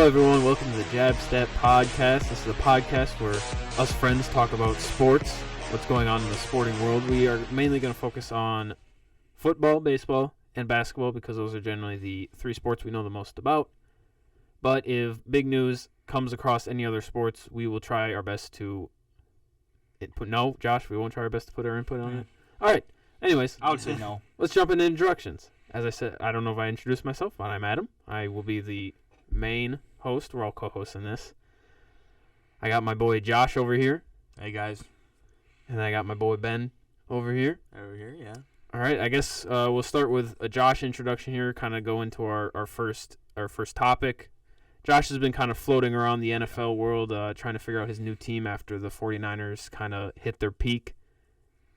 Hello, everyone. Welcome to the J.A.B podcast. This is a podcast where us friends talk about sports, what's going on in the sporting world. We are mainly going to focus on football, baseball, and basketball because those are generally the three sports we know the most about. But if big news comes across any other sports, we will try our best to input. No, Josh, we won't try our best to put our input on it. All right. Anyways, I would say no. Let's jump into introductions. As I said, I don't know if I introduced myself, but I'm Adam. I will be the main host. We're all co-hosts in this. I got my boy Josh over here. Hey, guys. And I got my boy Ben over here. Over here, yeah. All right, I guess we'll start with a Josh introduction here, kind of go into our first topic. Josh has been kind of floating around the NFL world trying to figure out his new team after the 49ers kind of hit their peak.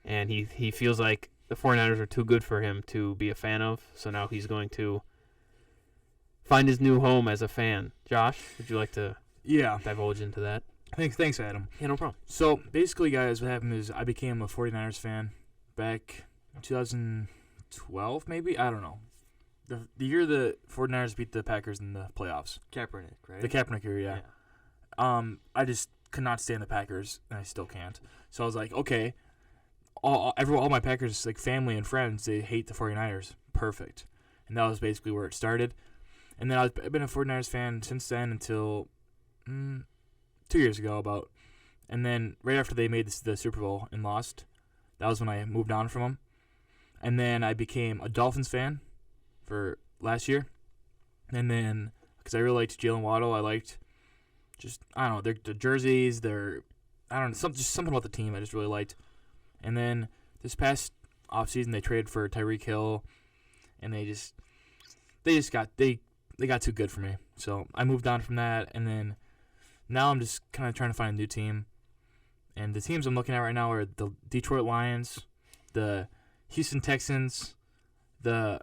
And he feels like the 49ers are too good for him to be a fan of, so now he's going to find his new home as a fan. Josh, would you like to divulge into that? Thanks, Adam. Yeah, no problem. So, basically, guys, what happened is I became a 49ers fan back in 2012, maybe? I don't know. The year the 49ers beat the Packers in the playoffs. Kaepernick, right? The Kaepernick year, yeah. I just could not stand the Packers, and I still can't. So I was like, okay, all my Packers, like family and friends, they hate the 49ers. Perfect. And that was basically where it started. And then I've been a 49ers fan since then until 2 years ago about. And then right after they made the Super Bowl and lost, that was when I moved on from them. And then I became a Dolphins fan for last year. And then, because I really liked Jalen Waddle, I liked the jerseys, just something about the team I just really liked. And then this past offseason, they traded for Tyreek Hill, and they got too good for me. So I moved on from that, and then now I'm just kind of trying to find a new team. And the teams I'm looking at right now are the Detroit Lions, the Houston Texans, the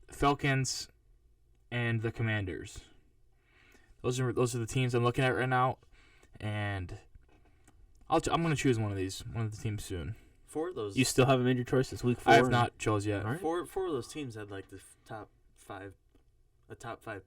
Falcons, and the Commanders. Those are the teams I'm looking at right now, and I'm going to choose one of the teams soon. Four of those. You still haven't made your choice this week? I have not chose yet. Right. Four of those teams had like the top five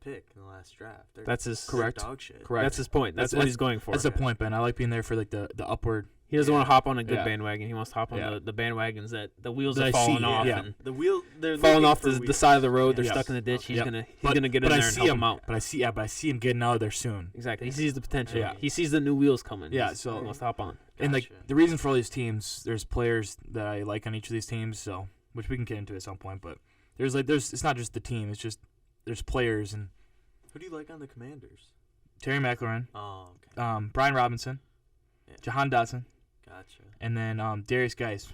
pick in the last draft. That's his correct. Dog shit. Correct. That's his point. That's what he's going for. That's the point, Ben. I like being there for like the upward. He doesn't want to hop on a good Yeah. bandwagon. He wants to hop on Yeah. the bandwagons that the wheels That are I falling see, off yeah. and The wheel, they're falling looking off for the wheels. side of the road. They're Yes. stuck in the ditch. Okay. He's Yep. gonna get in there and help them out. But I see him getting out of there soon. Exactly. He sees the potential. Yeah. He sees the new wheels coming. Yeah, He so- wants to hop on. And like Gotcha. the reason for all these teams, there's players that I like on each of these teams, so which we can get into at some point. But there's it's not just the team. It's just there's players and Who do you like on the Commanders? Terry McLaurin, Oh, okay. Brian Robinson, Yeah. Jahan Dotson, Gotcha. and then Darius Guys.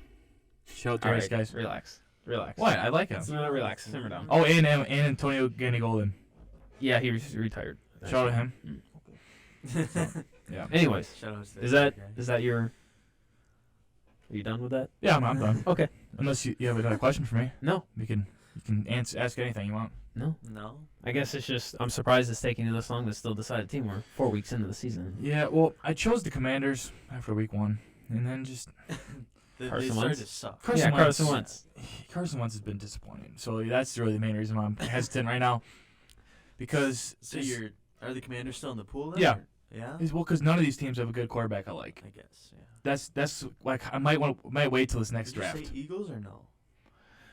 Shout out Darius Guys. Relax. What? I like him. No, relax. Simmer down. Oh, and Antonio Gandy Golden. Yeah, he retired. Shout out to him. Yeah. Anyways, Shout out to is that your? Are you done with that? Yeah, I'm done. Okay. Unless you have another question for me, No. you can ask anything you want. No. No. I guess it's just I'm surprised it's taking you this long to still decide a team. We're 4 weeks into the season. Yeah, well, I chose the Commanders after week 1, and then just They Carson started Wentz? to suck. Carson Wentz. Carson Wentz has been disappointing. So that's really the main reason why I'm hesitant right now. Because So are the Commanders still in the pool then? Yeah. or- Yeah? because none of these teams have a good quarterback I like. I guess, yeah. That's like I might wait till this next Did draft. you say Eagles or no?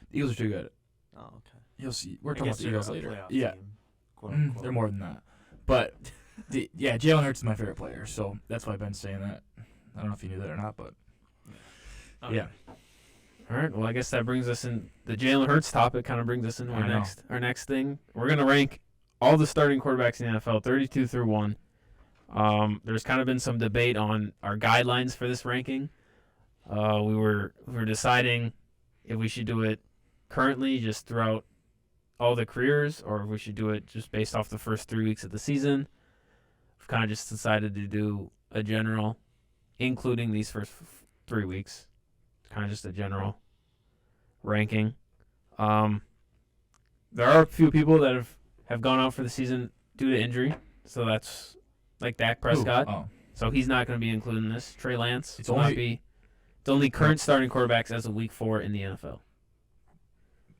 The Eagles are too good. Oh, okay. You'll see. We're I talking about guess the they're Eagles a later. playoff Yeah, team, quote unquote. they're more than that. But Jalen Hurts is my favorite player, so that's why I've been saying that. I don't know if you knew that or not, but Okay. yeah. All right. Well, I guess that brings us in the Jalen Hurts topic. Kind of brings us into I know. our next thing. We're gonna rank all the starting quarterbacks in the NFL, 32 through 1. There's kind of been some debate on our guidelines for this ranking. We were deciding if we should do it currently, just throughout all the careers, or if we should do it just based off the first 3 weeks of the season. We've kind of just decided to do a general, including these first 3 weeks. Kind of just a general ranking. There are a few people that have gone out for the season due to injury, so that's like Dak Prescott. Ooh, oh. So he's not going to be included in this. Trey Lance It's will only- not be. It's only current starting quarterbacks as of week 4 in the NFL.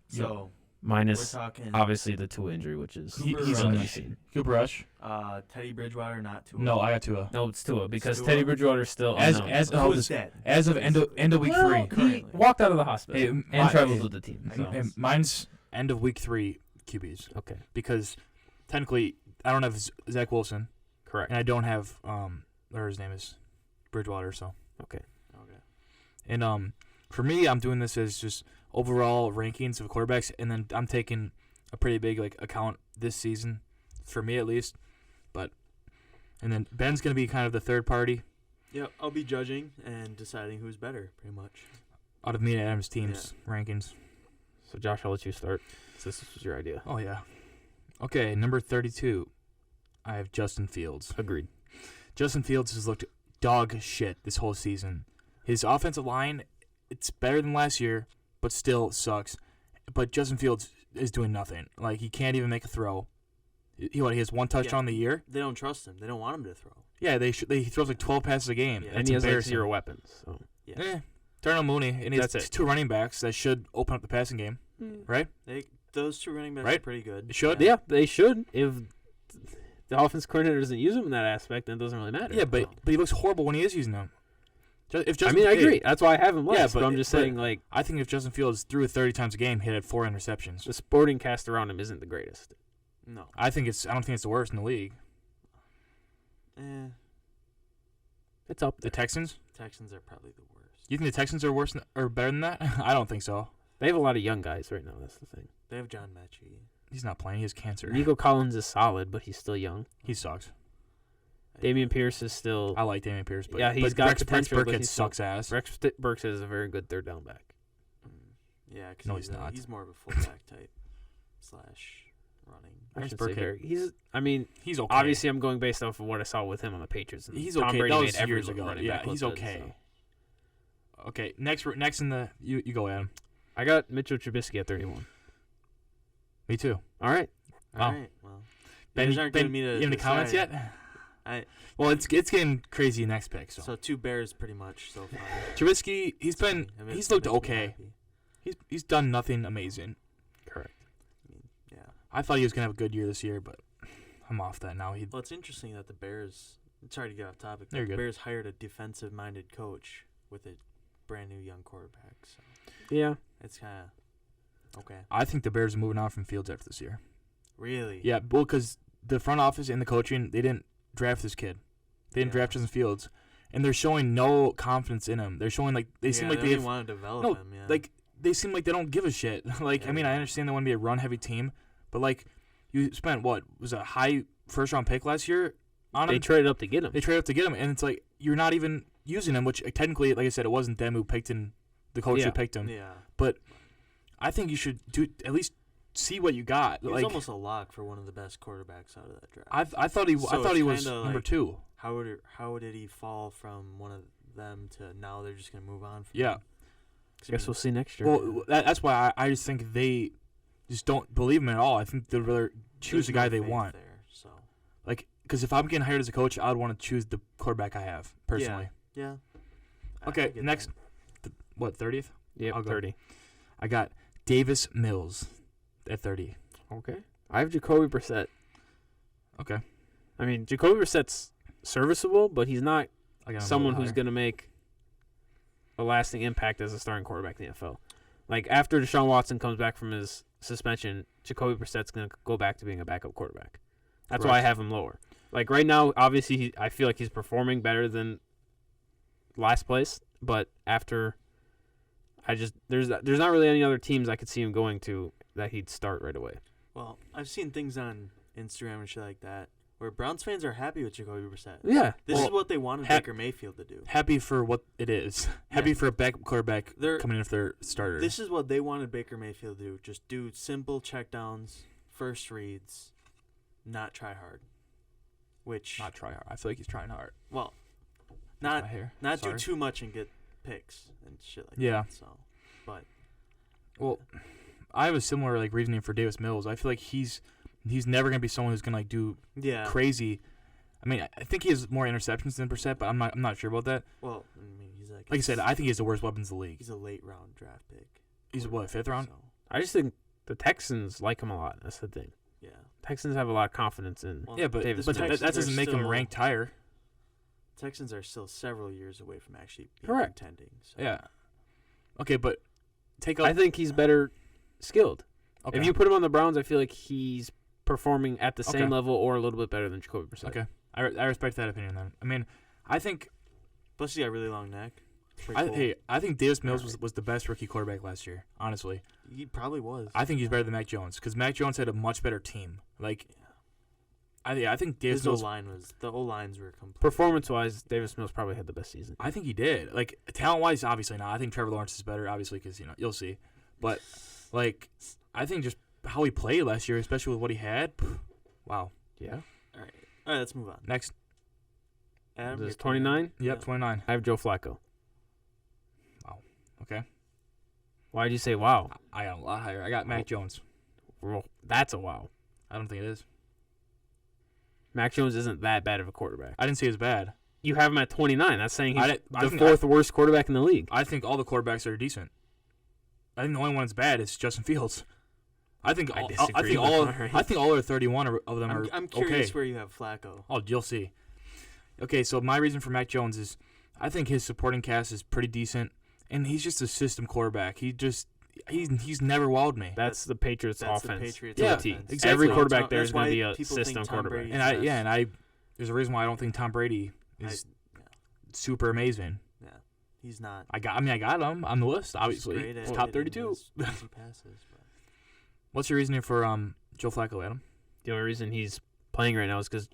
So, We're minus talking obviously the Tua injury, which is Cooper he's Rush. only seen. Cooper Rush. Teddy Bridgewater, not Tua. No, I got Tua. No, it's Tua because Tua? Teddy Bridgewater's still unknown. Tua's dead. As of end of week Well, 3. he currently. walked out of the hospital Hey, and my- traveled hey, with the team. I So. guess. And mine's end of week 3 QBs Okay, because technically I don't have Zach Wilson correct. and I don't have or his name is Bridgewater. So Okay. Okay. and for me, I'm doing this as just overall rankings of quarterbacks, and then I'm taking a pretty big account this season, for me at least. And then Ben's gonna be kind of the third party Yep, I'll be judging and deciding who's better, pretty much. out of me and Adam's team's rankings. So Josh, I'll let you start. Since this was your idea. Oh yeah. Okay, number 32. I have Justin Fields. Agreed. Justin Fields has looked dog shit this whole season. His offensive line, it's better than last year, but still sucks. But Justin Fields is doing nothing. Like, he can't even make a throw. He has one touchdown the year. They don't trust him. They don't want him to throw. Yeah, he throws like 12 passes a game. Yeah. And That's he has like embarrassing. 0 weapons. So. Yeah. Darnell Mooney, and he has That's it. 2 running backs that should open up the passing game, right? Those 2 running backs Right? are pretty good. It should. Yeah, they should. If the offense coordinator doesn't use him in that aspect, then it doesn't really matter. Yeah, but he looks horrible when he is using them. I mean, I agree. That's why I have him last. Yeah, but I'm just saying, like, I think if Justin Fields threw it 30 times a game, he had 4 interceptions. the sporting cast around him isn't the greatest. No. I don't think it's the worst in the league. It's up The there. Texans? Texans are probably the worst. You think the Texans are worse or better than that? I don't think so. They have a lot of young guys right now. That's the thing. They have John Mechie. He's not playing. He has cancer. Nico Collins is solid, but he's still young. He sucks. Damian Pierce is still. I like Damian Pierce, but Yeah, he's but got Rex potential, but Burkhead he's still- sucks ass. Rex Burks is a very good third down back. Yeah, because No, he's not. He's more of a fullback type / running. I Rex should say Burkhead. very. I mean, He's okay. obviously, I'm going based off of what I saw with him on the Patriots. And he's Tom okay. Brady That made was every years ago. running Yeah, back look he's good, okay. so. Okay, next in the you go, Adam. I got Mitchell Trubisky at 31. Me too. All right. Wow. All right. Well, Ben, you guys aren't giving me to you have any comments decide. yet? Well, it's getting crazy next pick. So 2 Bears pretty much so far. Trubisky, he's I mean, he's it looked makes me okay. happy. He's done nothing amazing. Correct. I mean, yeah. I thought he was gonna have a good year this year, but I'm off that now. Well, it's interesting that the Bears. Sorry to get off topic. You're The good. Bears hired a defensive-minded coach with a brand new young quarterback. So Yeah. it's kind of okay. I think the Bears are moving on from Fields after this year. Really? Yeah, well, because the front office and the coaching, they didn't draft this kid. They didn't Yeah. draft Justin Fields, and they're showing no confidence in him. They're showing they seem like they they only have want to develop no, him. Yeah. they seem like they don't give a shit. Like, I mean, I understand they want to be a run-heavy team, but like, you spent what was a high first-round pick last year on him. They traded up to get him. They traded up to get him, and it's like you're not even using him. Which technically, like I said, it wasn't them who picked him. The coach Yeah. who picked him. yeah. I think you should at least see what you got. He was Like, almost a lock for one of the best quarterbacks out of that draft. I thought he So I thought it's he was kinda number like- 2. How did he fall from one of them to now they're just gonna move on from Yeah. him? 'Cause, I Guess mean, we'll see next year. Well, that's why I just think they just don't believe him at all. I think they'd rather choose there's the guy no they faith want. there, so Like, because if I'm getting hired as a coach, I'd want to choose the quarterback I have personally. yeah. I Okay, get next. that. What 30th? Yep, I'll go. 30. I got Davis Mills at 30. Okay. I have Jacoby Brissett. Okay, I mean, Jacoby Brissett's serviceable, but he's not I got him a someone little who's higher. going to make a lasting impact as a starting quarterback in the NFL. Like, after Deshaun Watson comes back from his suspension, Jacoby Brissett's going to go back to being a backup quarterback. That's why I Correct. have him lower. Like, right now, obviously, I feel like he's performing better than last place, but after there's not really any other teams I could see him going to that he'd start right away. Well, I've seen things on Instagram and shit like that where Browns fans are happy with Jacoby Brissett. Yeah. This Well, is what they wanted Baker Mayfield to do. Happy for what it is. Happy for a backup quarterback They're- coming in if they're starter. This is what they wanted Baker Mayfield to do. Just do simple checkdowns, first reads, not try hard. Which Not try hard. I feel like he's trying hard. well, That's not my hair. not Sorry. do too much and get picks and shit like Yeah. that. So, but Well, I have a similar reasoning for Davis Mills. I feel like he's never gonna be someone who's gonna do yeah. crazy. I mean, I think he has more interceptions than Brissett, but I'm not sure about that. Well, I mean, he's Like I said, I think he has the worst weapons in the league. he's a late round draft pick. He's what, 5th round? So, I just think The Texans like him a lot. That's the thing. Yeah. Texans have a lot of confidence in. Well, Yeah, but Davis that Mills. doesn't make him Still- ranked higher. Texans are still several years away from actually being Correct. contending. So. Yeah. Okay, but take out. I think he's better skilled. Okay. If you put him on the Browns, I feel like he's performing at the same Okay. level or a little bit better than Jacoby Brissett. Okay. I respect that opinion then. I mean, I think Plus, he got a really long neck. It's pretty cool. I think Davis Mills was the best rookie quarterback last year. Honestly, He probably was. I think he's better than Mac Jones because Mac Jones had a much better team. Like, I think Davis His Mills. the O lines were complete. Performance-wise, Davis Mills probably had the best season. I think he did. Like talent-wise, obviously not. I think Trevor Lawrence is better, obviously, because you'll see. But like, I think just how he played last year, especially with what he had. Wow. Yeah. All right, let's move on. Next, Adam, This is your 29? yep, Yeah. 29. I have Joe Flacco. Okay, Why did you say wow? I got a lot higher. I got Mac Jones. Well, that's a wow. I don't think it is. Mac Jones isn't that bad of a quarterback. I didn't say it's bad. You have him at 29. That's saying he's I the think fourth worst quarterback in the league. I think all the quarterbacks are decent. I think the only one that's bad is Justin Fields. I think I all, disagree I think with all Murray. I think all are 31 of them are I'm curious okay. where you have Flacco. Oh, you'll see. Okay, so my reason for Mac Jones is I think his supporting cast is pretty decent, and he's just a system quarterback. He's never wowed me. That's the Patriots That's the offense. Patriots to a offense. T. Exactly. Every That's quarterback why- there is that's going to why be a people think system Tom quarterback. Brady- And I there's a reason why I don't think Tom Brady is super amazing. Yeah, he's not. I got him on the list. Obviously, He's great at he's top hitting 32. those easy passes, but What's your reasoning for Joe Flacco, Adam? The only reason he's playing right now is because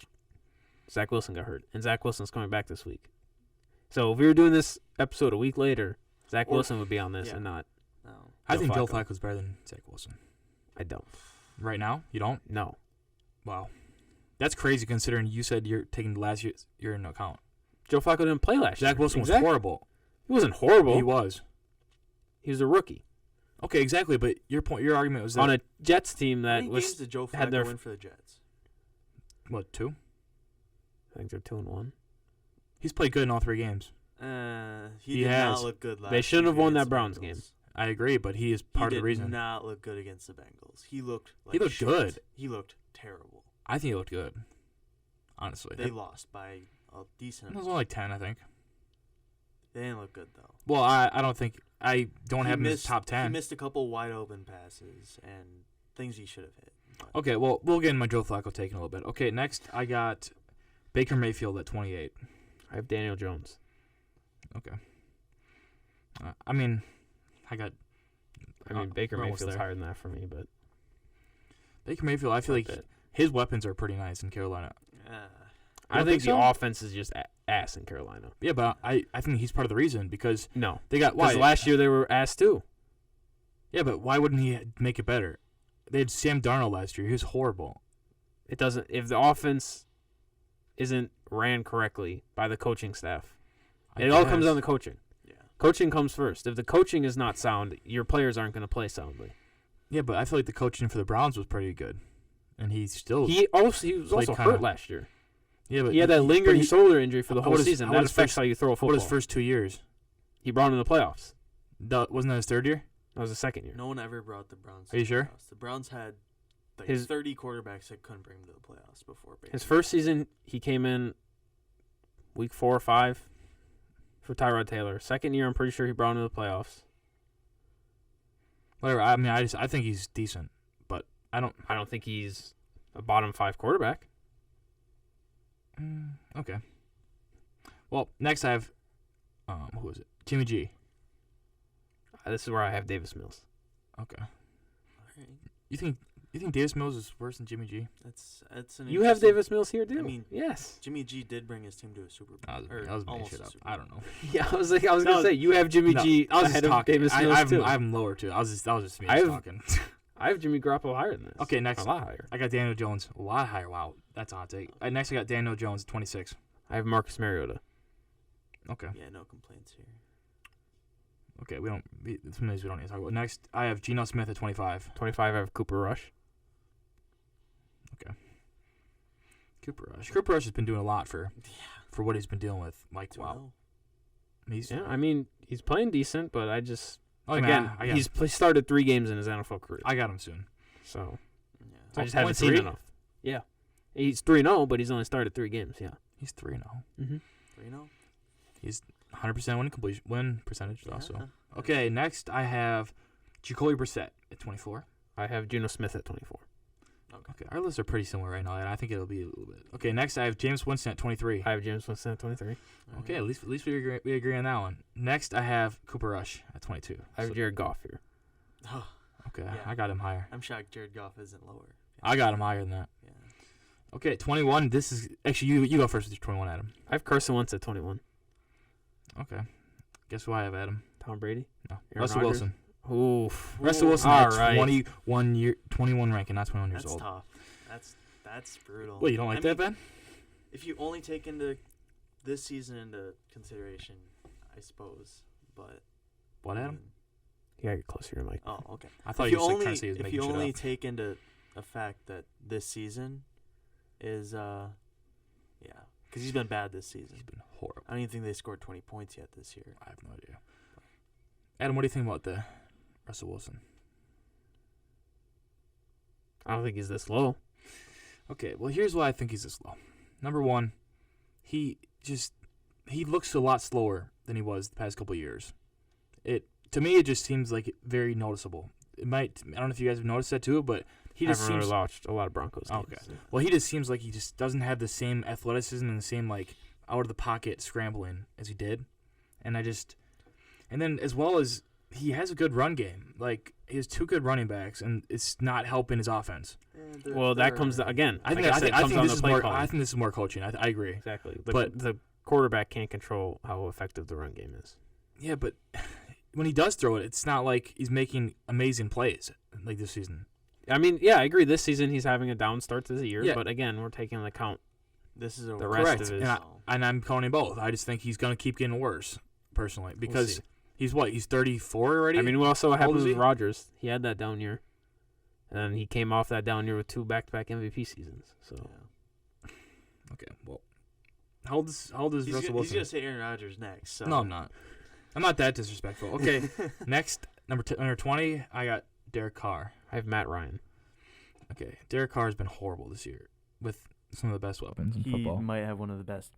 Zach Wilson got hurt, and Zach Wilson's coming back this week. So if we were doing this episode a week later, Zach Or- Wilson would be on this yeah. and not. no. I Joe think Joe Flacco. Flacco's better than Zach Wilson. I don't. Right now, you don't? No. Wow, that's crazy considering you said you're taking the last year into account. Joe Flacco didn't play last year. Zach Wilson was Exactly. horrible. He wasn't horrible. He was. He was a rookie Okay, exactly. But your argument was that on a Jets team How that many was. games did Joe had Flacco their- win for the Jets? what 2? I think they're 2-1. He's played good in all 3 games. He He did has. not look good last They shouldn't year have won against that the Browns Bengals. game. I agree, but he is part He of the reason. did not look good against the Bengals. He looked like He looked shit. good. He looked terrible. I think he looked good. Honestly, They lost by a decent it was amount. only like 10, I think. They didn't look good though. Well, I don't think I don't He have him as missed- top 10. He missed a couple wide open passes and things he should have hit. But Okay, well, we'll get in my Joe Flacco take in a little bit. Okay, next I got Baker Mayfield at 28. I have Daniel Jones. Okay. I mean, I got I mean, Baker we're almost Mayfield's there. higher than that for me, but Baker Mayfield. I feel like But his weapons are pretty nice in Carolina. I don't think think the so? offense is just ass in Carolina. Yeah, but I think he's part of the reason because No, they got why because last year they were ass too. Yeah, but why wouldn't he make it better? They had Sam Darnold last year. He was horrible. It doesn't. If the offense isn't ran correctly by the coaching staff, it all comes guess. down to coaching. yeah. Coaching comes first. If the coaching is not sound, your players aren't going to play soundly. Yeah, but I feel like the coaching for the Browns was pretty good, and he still He was Played also kinda- hurt last year. yeah, but He had that lingering shoulder injury for the how whole about his- season. how That about his affects first- how you throw a What football. his first 2 years? He brought him to the playoffs. Wasn't that his 3rd year? That was the second year. No one ever brought the Browns. Are you to the sure? playoffs. The Browns had like His- 30 quarterbacks that couldn't bring him to the playoffs before Baker. His first season, he came in week 4 or 5 for Tyrod Taylor. Second year, I'm pretty sure he brought him to the playoffs. Whatever. I mean, I think he's decent, but I don't. I don't think he's a bottom 5 quarterback. Okay. Well, next I have, who is it? Jimmy G. This is where I have Davis Mills. Okay. Alright. You think Davis Mills is worse than Jimmy G? That's an You have interesting- Davis Mills here, too? I mean- Yes. Jimmy G did bring his team to a Super Bowl. I was or making almost shit a up. Super I Bowl. don't know. Yeah, I was going No, to say, you have Jimmy No, G I was just ahead of talking. Davis Mills, I have too. him lower too. That was just me I have- talking. I have Jimmy Garoppolo higher than this. Okay, next. A lot higher. I got Daniel Jones a lot higher. Wow, that's a hot take. Next, I got Daniel Jones 26. I have Marcus Mariota. Okay. Yeah, no complaints here. Okay, some names we don't need to talk about. Next, I have Geno Smith at 25. 25, I have Cooper Rush. Cooper Rush has been doing a lot for Yeah. what he's been dealing with. Like, wow. 2-0. He's Yeah, I mean, he's playing decent, but I just Oh, Again, I got he's started 3 games in his NFL career. I got him soon. So Yeah. I just Only haven't seen 3? enough. Yeah. He's 3-0, but he's only started 3 games. Yeah. He's 3-0. Mm-hmm. 3-0. He's 100% win percentage Yeah. also. Okay, next I have Jacoby Brissett at 24. I have Geno Smith at 24. Okay, our lists are pretty similar right now, and I think it'll be a little bit. Okay, next I have James Winston at 23. I have James Winston at 23. Okay, at least we agree on that one. Next I have Cooper Rush at 22. I have Jared Goff here. Oh, Okay, Yeah. I got him higher. I'm shocked Jared Goff isn't lower. I got him higher than that. Yeah. Okay, 21. This is actually you go first with your 21, Adam. I have Carson Wentz at 21. Okay, guess who I have, Adam? Tom Brady. No, Aaron Russell Rodgers? Wilson. Oof. Russell Wilson All at right. 21 ranking, not 21 years That's old. tough. That's brutal. Wait, you don't like that, Ben? If you only take into this season into consideration, I suppose. But What, Adam? You gotta get closer to your mic. Oh, okay. I thought if you you were only trying to say he was if making you shit only up. take into effect that this season is yeah, because he's been bad this season. He's been horrible. I don't even think they scored 20 points yet this year. I have no idea. Adam, what do you think about the Russell Wilson? I don't think he's this low. Okay, well, here's why I think he's this low. Number one, he looks a lot slower than he was the past couple of years. To me, it just seems like very noticeable. It might. I don't know if you guys have noticed that too, but he I just haven't seems. really watched a lot of Broncos games. Okay. Well, he just seems like he just doesn't have the same athleticism and the same like out of the pocket scrambling as he did, and then as well as he has a good run game. Like he has 2 good running backs, and it's not helping his offense. Well, that comes again. I think like I said, it comes think on this the is play more. calling. I think this is more coaching. I agree. Exactly. But- the quarterback can't control how effective the run game is. Yeah, but when he does throw it, it's not like he's making amazing plays like this season. I mean, yeah, I agree. This season he's having a down start to the year, Yeah. but again, we're taking into account This is a the rest Correct. of his. And I'm counting both. I just think he's going to keep getting worse, personally, because see. he's what? He's 34 already? I mean, what also old happened is with he? Rodgers? He had that down year, and he came off that down year with 2 back-to-back MVP seasons. So Yeah. Okay, well, how old is He's Russell he's Wilson? gonna say Aaron Rodgers next. So. No, I'm not. I'm not that disrespectful. Okay, next, number 20, I got Derek Carr. I have Matt Ryan. Okay, Derek Carr has been horrible this year with some of the best weapons in He football. might have one of the best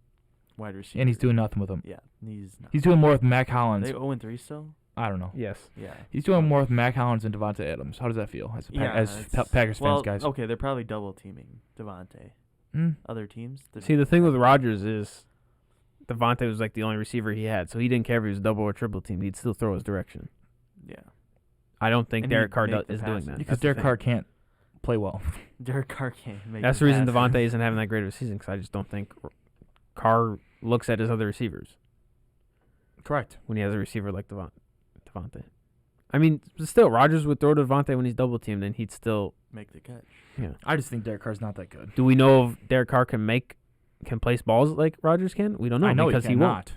wide receivers. And he's doing nothing with them. Yeah, he's not. He's doing more with Mac Are Hollins. they 0-3 still? I don't know. Yes. Yeah. He's doing more with Mac Hollins and Devontae Adams. How does that feel as Packers well, fans, guys? Okay, they're probably double teaming Devontae. Mm. Other teams. See, the thing with Rodgers is Devontae was like the only receiver he had, so he didn't care if he was double or triple team. He'd still throw his direction. Yeah. I don't think And Derek he'd Carr make the is doing passes. that. Because That's the Derek thing. Carr can't play well. Derek Carr can't make. That's the reason pass. Devontae isn't having that great of a season, because I just don't think Carr looks at his other receivers Correct. when he has a receiver like Devontae. I mean, still, Rodgers would throw to Devontae when he's double teamed, and he'd still. Make the catch. Yeah. I just think Derek Carr's not that good. Do we know if Derek Carr can place balls like Rodgers can? We don't know. I know because he he won't. cannot.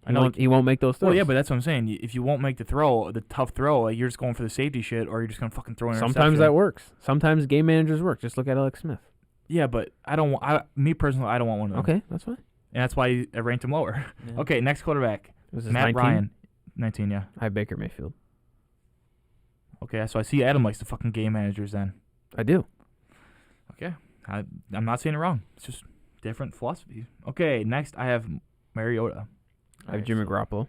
I know He won't make those throws. Well, yeah, but that's what I'm saying. If you won't make the throw, the tough throw, like you're just going for the safety shit, or you're just gonna fucking throw an sometimes interception. that works. Sometimes game managers work. Just look at Alex Smith. Yeah, but I don't. Me personally, I don't want one of them. Okay, that's fine. And that's why I ranked him lower. Yeah. Okay, next quarterback, Was this Matt 19? Ryan, 19. Yeah. I have Baker Mayfield. Okay, so I see Adam likes the fucking game managers then. I do. Okay, I'm not saying it wrong. It's just different philosophy. Okay, next I have Mariota. I have Jimmy Garoppolo.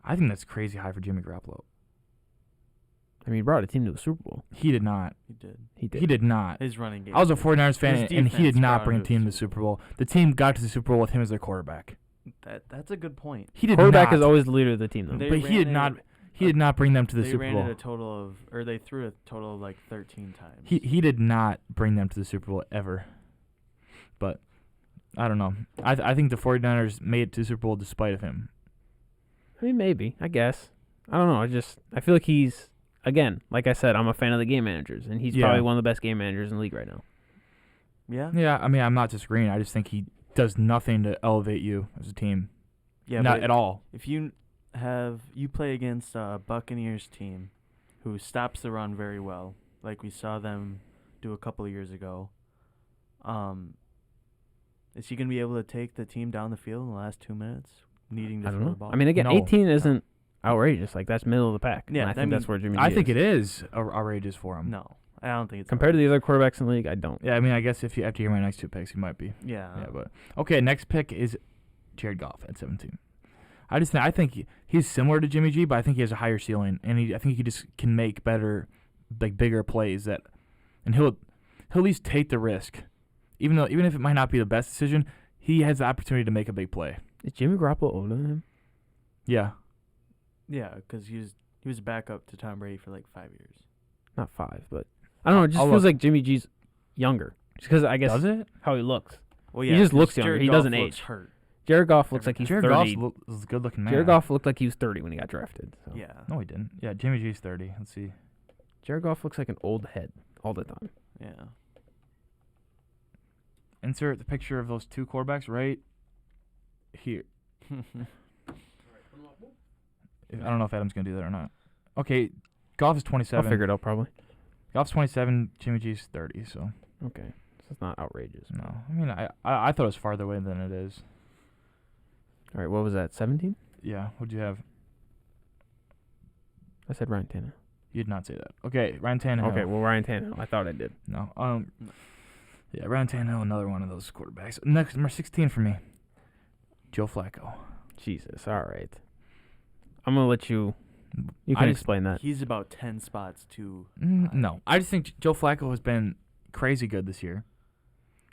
I think that's crazy high for Jimmy Garoppolo. I mean, he brought a team to the Super Bowl. He did not. He did. He did. He did not. His running game. I was a 49ers fan, His and he did defense not brought bring him the team to the Super Bowl. The team got to the Super Bowl with him as their quarterback. That's a good point. He did Quarterback not. is always the leader of the team, though. They But he did ran not. it- He did not bring them to the They Super ran Bowl. it a total of, or they threw a total of like 13 times. He did not bring them to the Super Bowl ever. But I don't know. I think the 49ers made it to the Super Bowl despite of him. I mean, maybe. I guess. I don't know. I feel like he's, again, like I said, I'm a fan of the game managers, and he's Yeah. probably one of the best game managers in the league right now. Yeah. Yeah, I mean, I'm not disagreeing. I just think he does nothing to elevate you as a team. Yeah. Not but at all. If you play against a Buccaneers team who stops the run very well, like we saw them do a couple of years ago, is he going to be able to take the team down the field in the last 2 minutes, needing to I don't throw know. the ball? I mean, again, No. 18 isn't outrageous. Like, that's middle of the pack. Yeah, And I I think that's mean, where Jimmy G I think is. it is outrageous for him. No, I don't think it's Compared to the other quarterbacks in the league, I don't. Yeah, I mean, I guess if you after you hear my next 2 picks, he might be. Yeah. Yeah, but okay. Next pick is Jared Goff at 17. I think he's similar to Jimmy G, but I think he has a higher ceiling, and I think he just can make better, like bigger plays and he'll at least take the risk, even if it might not be the best decision, he has the opportunity to make a big play. Is Jimmy Garoppolo older than him? Yeah, Yeah, because he was a backup to Tom Brady for like 5 years. Not 5, but I don't know. It just I'll feels look. like Jimmy G's younger. Just because I guess does it? how he looks. Well, He yeah, just 'cause looks younger. Jared He Goff doesn't looks age. hurt. Jared Goff looks like he's Jared 30. Goff is a good-looking man. Jared Goff looked like he was 30 when he got drafted. So. Yeah. No, he didn't. Yeah, Jimmy G's 30. Let's see. Jared Goff looks like an old head all the time. Yeah. Insert the picture of those 2 quarterbacks right here. I don't know if Adam's gonna do that or not. Okay, Goff is 27. I'll figure it out probably. Goff's 27. Jimmy G's 30. So Okay. So it's not outrageous. no, I mean I thought it was farther away than it is. All right, what was that, 17? Yeah, what'd you have? I said Ryan Tannehill. You did not say that. Okay, Ryan Tannehill. Okay, well, Ryan Tannehill. I thought I did. No. Yeah, Ryan Tannehill, another one of those quarterbacks. Next, number 16 for me. Joe Flacco. Jesus, all right. I'm going to let you I can just- explain that. He's about 10 spots too. No, I just think Joe Flacco has been crazy good this year,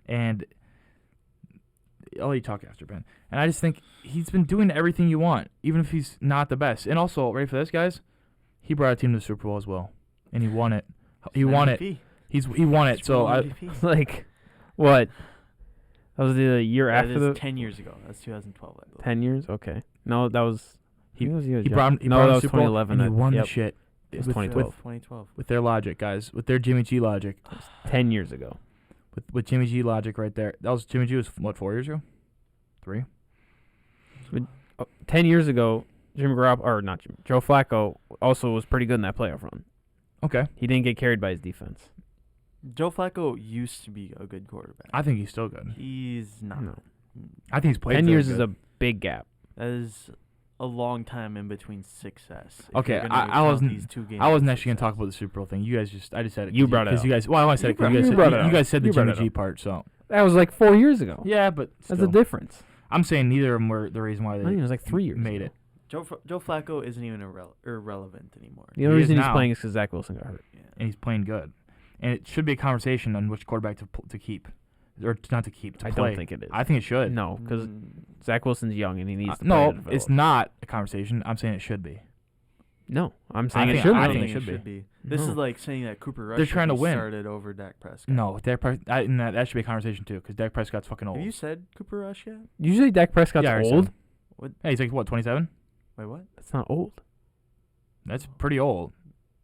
and I'll let you talk after, Ben. And I just think he's been doing everything you want, even if he's not the best. And also, ready for this, guys? He brought a team to the Super Bowl as well, and he won it. He won it. MVP. He won it. So I, MVP. Like, what? That was the year That after is the 10 years ago. That's 2012, I believe. 10 years? Okay. No, that was... He was he brought him. He no, brought him that to was Super Bowl, 2011. and he won Yep. the shit. It was with- 2012. 2012. with their logic, guys. With their Jimmy G logic. 10 years ago. With Jimmy G logic right there. That was Jimmy G was what 4 years ago? 3. 10 years ago, Joe Flacco also was pretty good in that playoff run. Okay. He didn't get carried by his defense. Joe Flacco used to be a good quarterback. I think he's still good. He's not. No. I think he's played. 10 very years good. is a big gap. That is a long time in between success. if Okay, you're gonna I count wasn't- these 2 games I wasn't as actually gonna talk success. about the Super Bowl thing. You guys I just said it. You brought it because up. you guys. Well, I said it because You you guys brought said it you up. guys said the You brought Jimmy it G up. part. So That was like 4 years ago. yeah, but That's still. the difference. I'm saying neither of them were the reason why I they think it was like 3 years made ago. it. Joe Flacco isn't even irrelevant anymore. The only He is reason he's now. playing is because Zach Wilson got hurt. Yeah. And he's playing good. And it should be a conversation on which quarterback to keep, or not to keep. To I play. don't think it is. I think it should. No, because Mm, Zach Wilson's young and he needs to no, play to it's develop. not a conversation. I'm saying it should be. No, I'm saying it think- should I I be. don't think think it it should should be. This No. is like saying that Cooper Rush They're should trying to be win. started over Dak Prescott. No, that should be a conversation too, because Dak Prescott's fucking old. Have you said Cooper Rush yet? Usually Dak Prescott's Yeah, I already said old. it. Hey, he's like what, 27? Wait, what? That's not old. That's pretty old.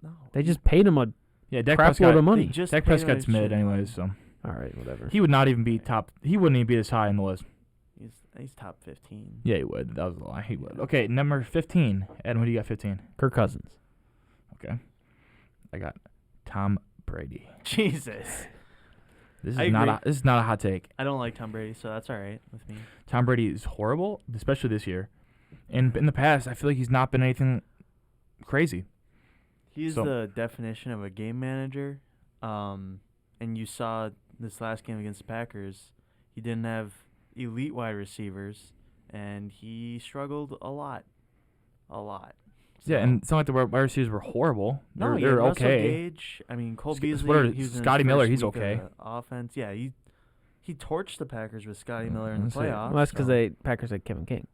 No. They just paid him a Yeah, Dak crap Prescott. load of They money. just Dak paid him Prescott's a mid, shit anyways. ton. So All right, whatever. he would not even be top. He wouldn't even be this high in the list. He's top 15. Yeah, he would. That was a lie. He would. Okay, number 15. Adam, what do you got? 15. Kirk Cousins. Okay. I got Tom Brady. Jesus. This I is not agree. this is not a hot take. I don't like Tom Brady, so that's all right with me. Tom Brady is horrible, especially this year. And in the past, I feel like he's not been anything crazy. He's So- the definition of a game manager. And you saw this last game against the Packers, he didn't have elite wide receivers, and he struggled a lot. A lot. Yeah, So- and it's not like the wide receivers were horrible. No, They're, yeah, they're Russell okay. Gage. I mean, Cole Sc- Beasley. what are- he was in his Scotty Miller, first he's week of okay. the offense. Yeah, he torched the Packers with Scotty Miller in the Let's see. playoffs. Well, that's because so- Packers had Kevin King.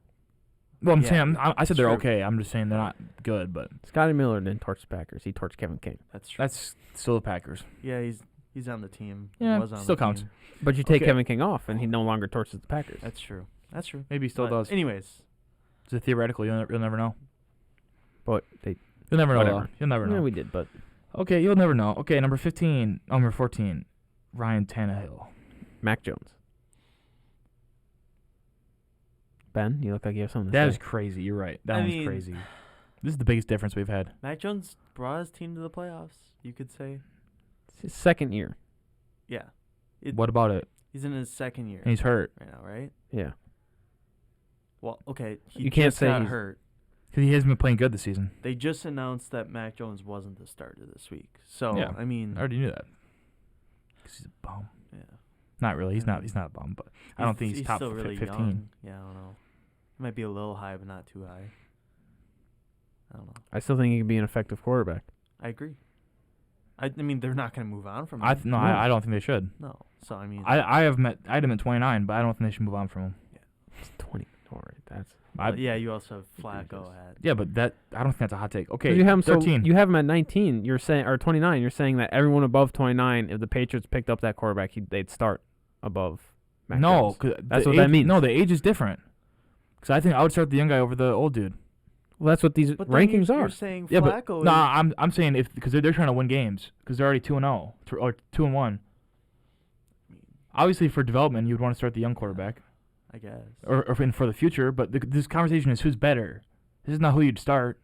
Well, I'm Yeah, saying I said they're true. okay. I'm just saying they're not good, but Scotty Miller didn't torch the Packers. He torched Kevin King. That's true. that's still the Packers. Yeah, he's on the team. He Yeah, was on still the counts. team. But you take Okay. Kevin King off, and he no longer torches the Packers. That's true. That's true. Maybe he still But does. Anyways, It's a theoretical. You'll never know. But they, You'll never know. Whatever. though. You'll never know. yeah, we did. But Okay, you'll never know. Okay, number 15. Number 14. Ryan Tannehill. Mac Jones. Ben, you look like you have something to That say. is crazy. You're right. That I one's mean- crazy. This is the biggest difference we've had. Mac Jones brought his team to the playoffs. You could say. It's his second year. Yeah. What about it? He's in his second year And he's hurt. right now, right? Yeah. Well, okay. He You can't just say got he's- hurt. Because he hasn't been playing good this season. They just announced that Mac Jones wasn't the starter this week. So, Yeah. I mean, I already knew that. Because he's a bum. yeah. Not really. He's not a bum, but I don't think he's top still really 15. young. Yeah, I don't know. He might be a little high, but not too high. I don't know. I still think he can be an effective quarterback. I agree. I mean, they're not going to move on from him. I don't think they should. No. So, I mean. I had him at 29, but I don't think they should move on from him. It's 20. All right, that's. Yeah, you also have Flacco at. Yeah, but I don't think that's a hot take. Okay, You have him 13. So you have him at 19. You're saying, or 29. You're saying that everyone above 29, if the Patriots picked up that quarterback, they'd start above. Mac No, Jones. 'cause That's the what that age- means. No, the age is different. Because I think I would start the young guy over the old dude. Well, that's what these But then rankings you're are. saying Yeah, but Flacco no, I'm saying because they're trying to win games because they're already 2-0 or 2-1. Obviously, for development, you'd want to start the young quarterback, I guess. or for the future. But this conversation is who's better. This is not who you'd start.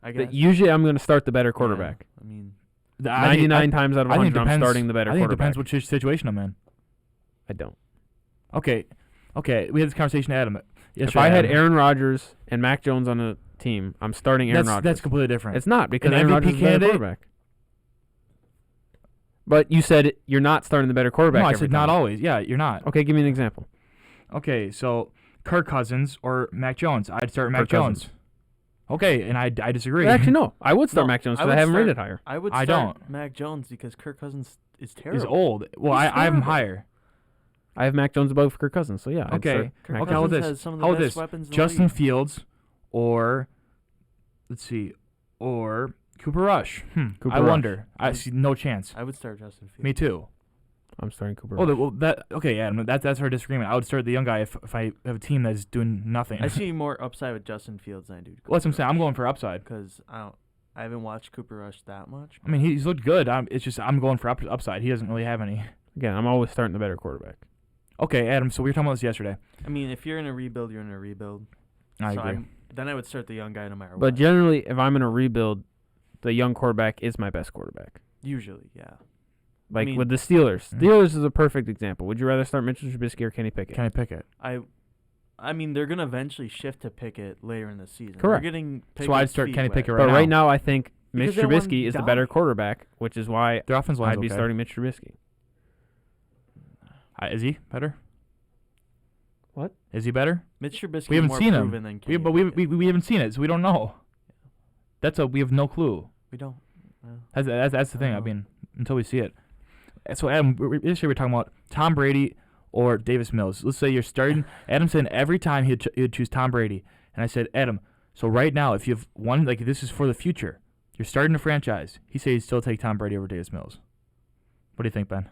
I guess. But usually, I'm going to start the better quarterback. Yeah, I mean, 99 times out of I think 100, I'm depends- starting the better I think it quarterback. depends which situation I'm in. I don't. Okay, we had this conversation, Adam. If I had Adam. Aaron Rodgers and Mac Jones on a team, I'm starting Aaron Rodgers. That's completely different. It's not because An Aaron MVP Rodgers is the better candidate? quarterback. But you said you're not starting the better quarterback. No, I every said time. not always. Yeah, you're not. Okay, give me an example. Okay, so Kirk Cousins or Mac Jones. I'd start Mac Kirk Jones. Cousins. Okay, and I disagree. Actually, no. I would start No, Mac Jones I because I would have him start- rated higher. I would I start don't. Mac Jones because Kirk Cousins is terrible. He's old. Well, He's I have him terrible. higher. I have Mac Jones above Kirk Cousins, so yeah. I'd Okay. start Kirk Mac Okay, how Cousins about this? has some of the How about best this? weapons in the Justin league. Fields or let's see, or Cooper Rush. Cooper I Rush. wonder. I see no chance. I would start Justin Fields. Me too. I'm starting Cooper. Oh, Rush. well, okay, Adam. That's our disagreement. I would start the young guy if I have a team that's doing nothing. I see more upside with Justin Fields than I do. Well, that's what I'm saying. I'm going for upside. Because I haven't watched Cooper Rush that much. I mean, he's looked good. It's just I'm going for upside. He doesn't really have any. Again, I'm always starting the better quarterback. Okay, Adam. So we were talking about this yesterday. I mean, if you're in a rebuild, you're in a rebuild. I So agree. then I would start the young guy no matter But what. generally, if I'm in a rebuild, the young quarterback is my best quarterback. Usually, yeah. Like mean- with the Steelers. Mhm. Steelers is a perfect example. Would you rather start Mitchell Trubisky or Kenny Pickett? Can I pick it? I mean, they're gonna eventually shift to Pickett later in the season. Correct. They're getting Pickett's So I'd start feet Kenny wet. Pickett But right right now. now, I think Mitch Because they want Trubisky is the better die. quarterback, which is why Their offense line's I'd be okay. starting Mitch Trubisky. Is he better? What? Is he better? Mitch Trubisky We haven't more seen him. proven than Kenny We Pickett. haven't seen it, so we don't know. We have no clue. We don't. That's the thing. I know. mean, until we see it. So Adam, yesterday we were talking about Tom Brady or Davis Mills. Let's say you're starting. Adam said every time he'd choose Tom Brady, and I said, Adam, so right now if you have one, like this is for the future, you're starting a franchise. He said he'd still take Tom Brady over Davis Mills. What do you think, Ben?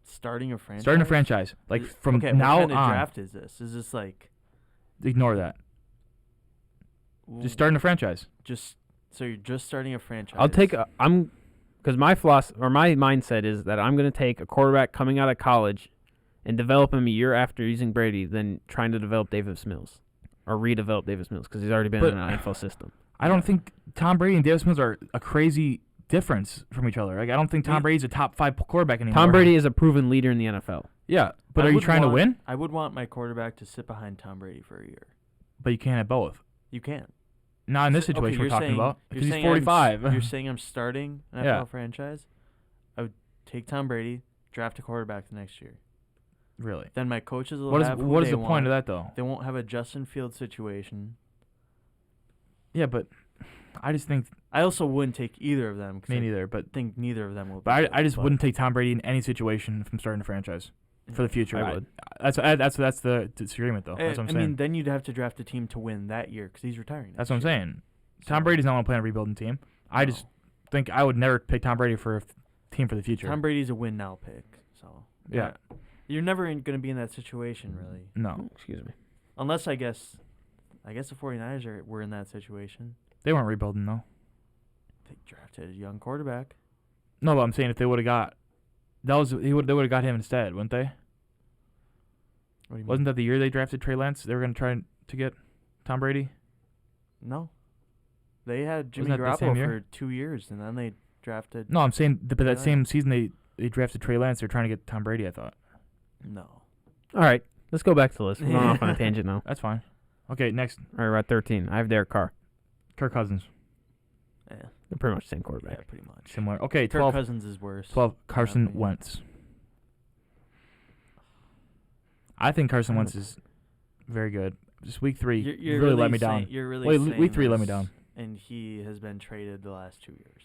Starting a franchise. Starting a franchise, like from okay, now what kind on. of draft is this? Is this like Ignore that. Just starting a franchise. So you're just starting a franchise? I'll take because my mindset is that I'm going to take a quarterback coming out of college and develop him a year after using Brady than trying to develop Davis Mills or redevelop Davis Mills because he's already been But- in an NFL system. I don't think Tom Brady and Davis Mills are a crazy difference from each other. Like I don't think Tom Brady's a top 5 quarterback anymore. Tom Brady is a proven leader in the NFL. Yeah, but I are you would trying to want- win? I would want my quarterback to sit behind Tom Brady for a year. But you can't have both. You can't. Not in this Okay, situation you're we're talking saying- about. you're Because he's saying 45. You're saying I'm starting an Yeah. NFL franchise? I would take Tom Brady, draft a quarterback the next year. Really? Then my coaches will What is have who what is they the point want. of that though? They won't have a Justin Fields situation. Yeah, but I just think I also wouldn't take either of them. 'Cause me I neither. But think neither of them will. but be I good, just wouldn't take Tom Brady in any situation if I'm starting a franchise for the future. I would. That's the disagreement though. That's what I'm I saying. mean, then you'd have to draft a team to win that year because he's retiring. That's what I'm next year. saying. Tom Brady's not going to play on a rebuilding team. I No. just think I would never pick Tom Brady for a team for the future. Tom Brady's a win now pick. So Yeah. you're never going to be in that situation really, No, Excuse me. unless I guess the 49ers were in that situation. they weren't rebuilding though. They drafted a young quarterback. No, but I'm saying if they would have got they would have got him instead, wouldn't they? What do you Wasn't that the year they drafted Trey Lance? They were going to try to get Tom Brady. No. They had Jimmy Wasn't that the same Garoppolo year? for 2 years, and then they drafted. No, I'm saying, but that Yeah. same season they drafted Trey Lance. They're trying to get Tom Brady. I thought No. All right, let's go back to the list. We're going off on a tangent now. that's fine. Okay, next. All right, we're at 13. I have Derek Carr. Kirk Cousins. Yeah, They're pretty much the same quarterback. yeah, pretty much. Similar. Okay, Kirk 12. Cousins is worse. 12. Carson opinion. Wentz. I think Carson Wentz is very good. Just week 3 You're really let me down. You're really Wait, saying week 3 let me this, down. And he has been traded the last 2 years.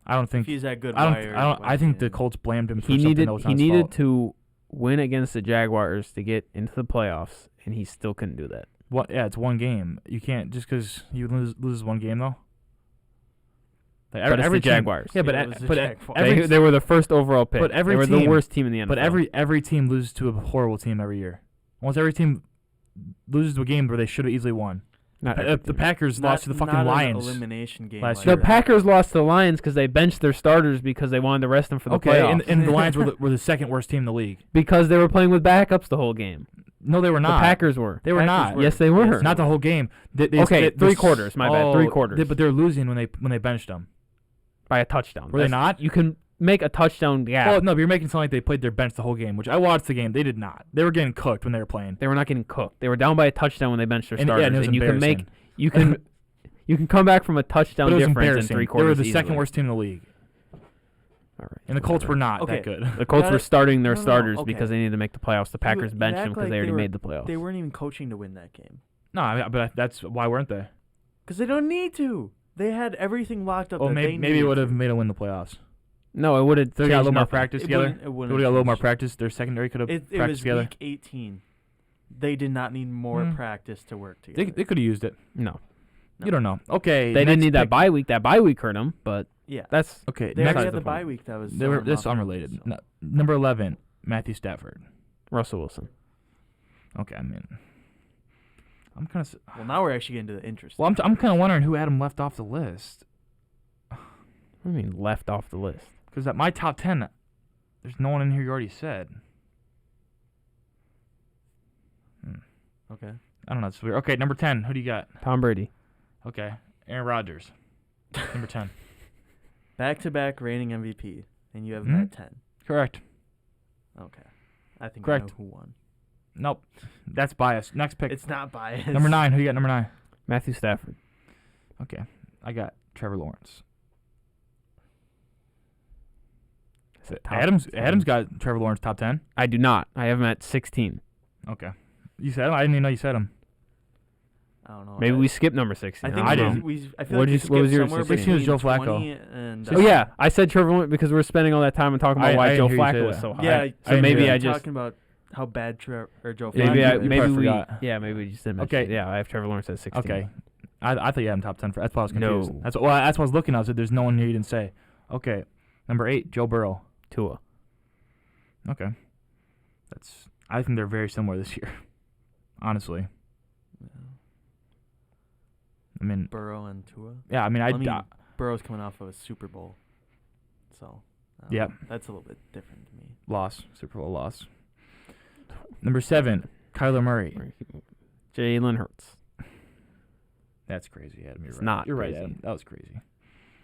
I don't If think. he's that good, I why don't. are I don't. why I is think the in? Colts blamed him for He something needed that was he not his needed fault. to win against the Jaguars to get into the playoffs, and he still couldn't do that. What? Yeah, it's one game. You can't just because you lose one game though. Like, But it's the team- Jaguars. Yeah, but Yeah, it was the but Jaguars. every They were the first overall pick. but every they were team- the worst team in the NFL. but every team loses to a horrible team every year. Almost every team loses to a game where they should have easily won. Not every The team. Packers lost to the fucking not Lions. An elimination game last like year. The that. Packers lost to the Lions because they benched their starters because they wanted to rest them for the Okay, playoffs. and the Lions were the second worst team in the league. Because they were playing with backups the whole game. No, they were not. The Packers were. They were Packers not. were. Yes, they were. Yes, Not the whole game. Okay, 3 quarters. My bad. 3 quarters. But they're losing when they benched them. By a touchdown. Were they not? You can make a touchdown gap. Well, no, but you're making it sound like they played their bench the whole game, which I watched the game. They did not. They were getting cooked when they were playing. They were not getting cooked. They were down by a touchdown when they benched their And, starters. yeah, and it was and you can make embarrassing. you can you can come back from a touchdown But it was difference in embarrassing. 3 They quarters. were the easily. second worst team in the league, All right. and the Colts were not Okay. that good. The Colts Gotta- were starting their no, starters okay. because they needed to make the playoffs. The Packers you benched act them because like they already they were- made the playoffs. They weren't even coaching to win that game. No, I mean, but that's why weren't they? Because they don't need to. They had everything locked up. Well, that maybe they maybe it needed would have to. made them win the playoffs. No, it would have They got a little more nothing. practice It together. wouldn't- it They wouldn't would have got a little more changed. practice. Their secondary could have It practiced was together. week 18. They did not need more Hmm. practice to work They together. could have used it. No, You don't know. Okay, they didn't next need that pick. bye week. That bye week hurt them, but Yeah. that's Okay, They next already had the the bye point. week that was. They were throwing this them off. unrelated. So- No, number 11, Matthew Stafford. Russell Wilson. Okay, I mean, I'm kind of Well, now we're actually getting to the interest. I'm kind of wondering who Adam left off the list What do you mean left off the list? because at my top 10, there's no one in here you already said. Okay. I don't know. It's weird. Okay, number 10. Who do you got? Tom Brady. Okay, Aaron Rodgers. Number 10. Back-to-back reigning MVP, and you have him Hmm? at 10. Correct. Okay. I think Correct. I know who won. Nope. That's biased. Next pick. It's not biased. Number 9. Who you got? Number 9. Matthew Stafford. Okay, I got Trevor Lawrence. Is it top Adams 10? got Trevor Lawrence top 10. I do not. I have him at 16. Okay. You said him? I didn't even know you said him. I don't know. Maybe we skipped number 16. I think I don't know. didn't. I feel What like we did you- what was skipped yours? somewhere 16 was between Joe Flacco. 20 and, Oh yeah, I said Trevor Lawrence because we're spending all that time and talking about I why Joe didn't hear you say Flacco was that. so high. Yeah, I so didn't maybe hear I that. just talking about how bad Joe Flacco maybe you maybe probably we forgot. maybe we just didn't mention Okay. it. Yeah, I have Trevor Lawrence at 16. Okay. I thought you had him top 10. That's why I was confused. No. That's what I was looking at. I said there's no one here you didn't say. Okay. Number 8, Joe Burrow. Tua. Okay. I think they're very similar this year. Honestly. I mean, Burrow and Tua. yeah, I mean, I mean, Burrow's coming off of a Super Bowl, so I don't Yep. know. That's a little bit different to me. loss. Super Bowl loss. Number 7, Kyler Murray. Jalen Hurts. That's crazy, Adam. You're It's right. not You're right, crazy. Adam. That was crazy.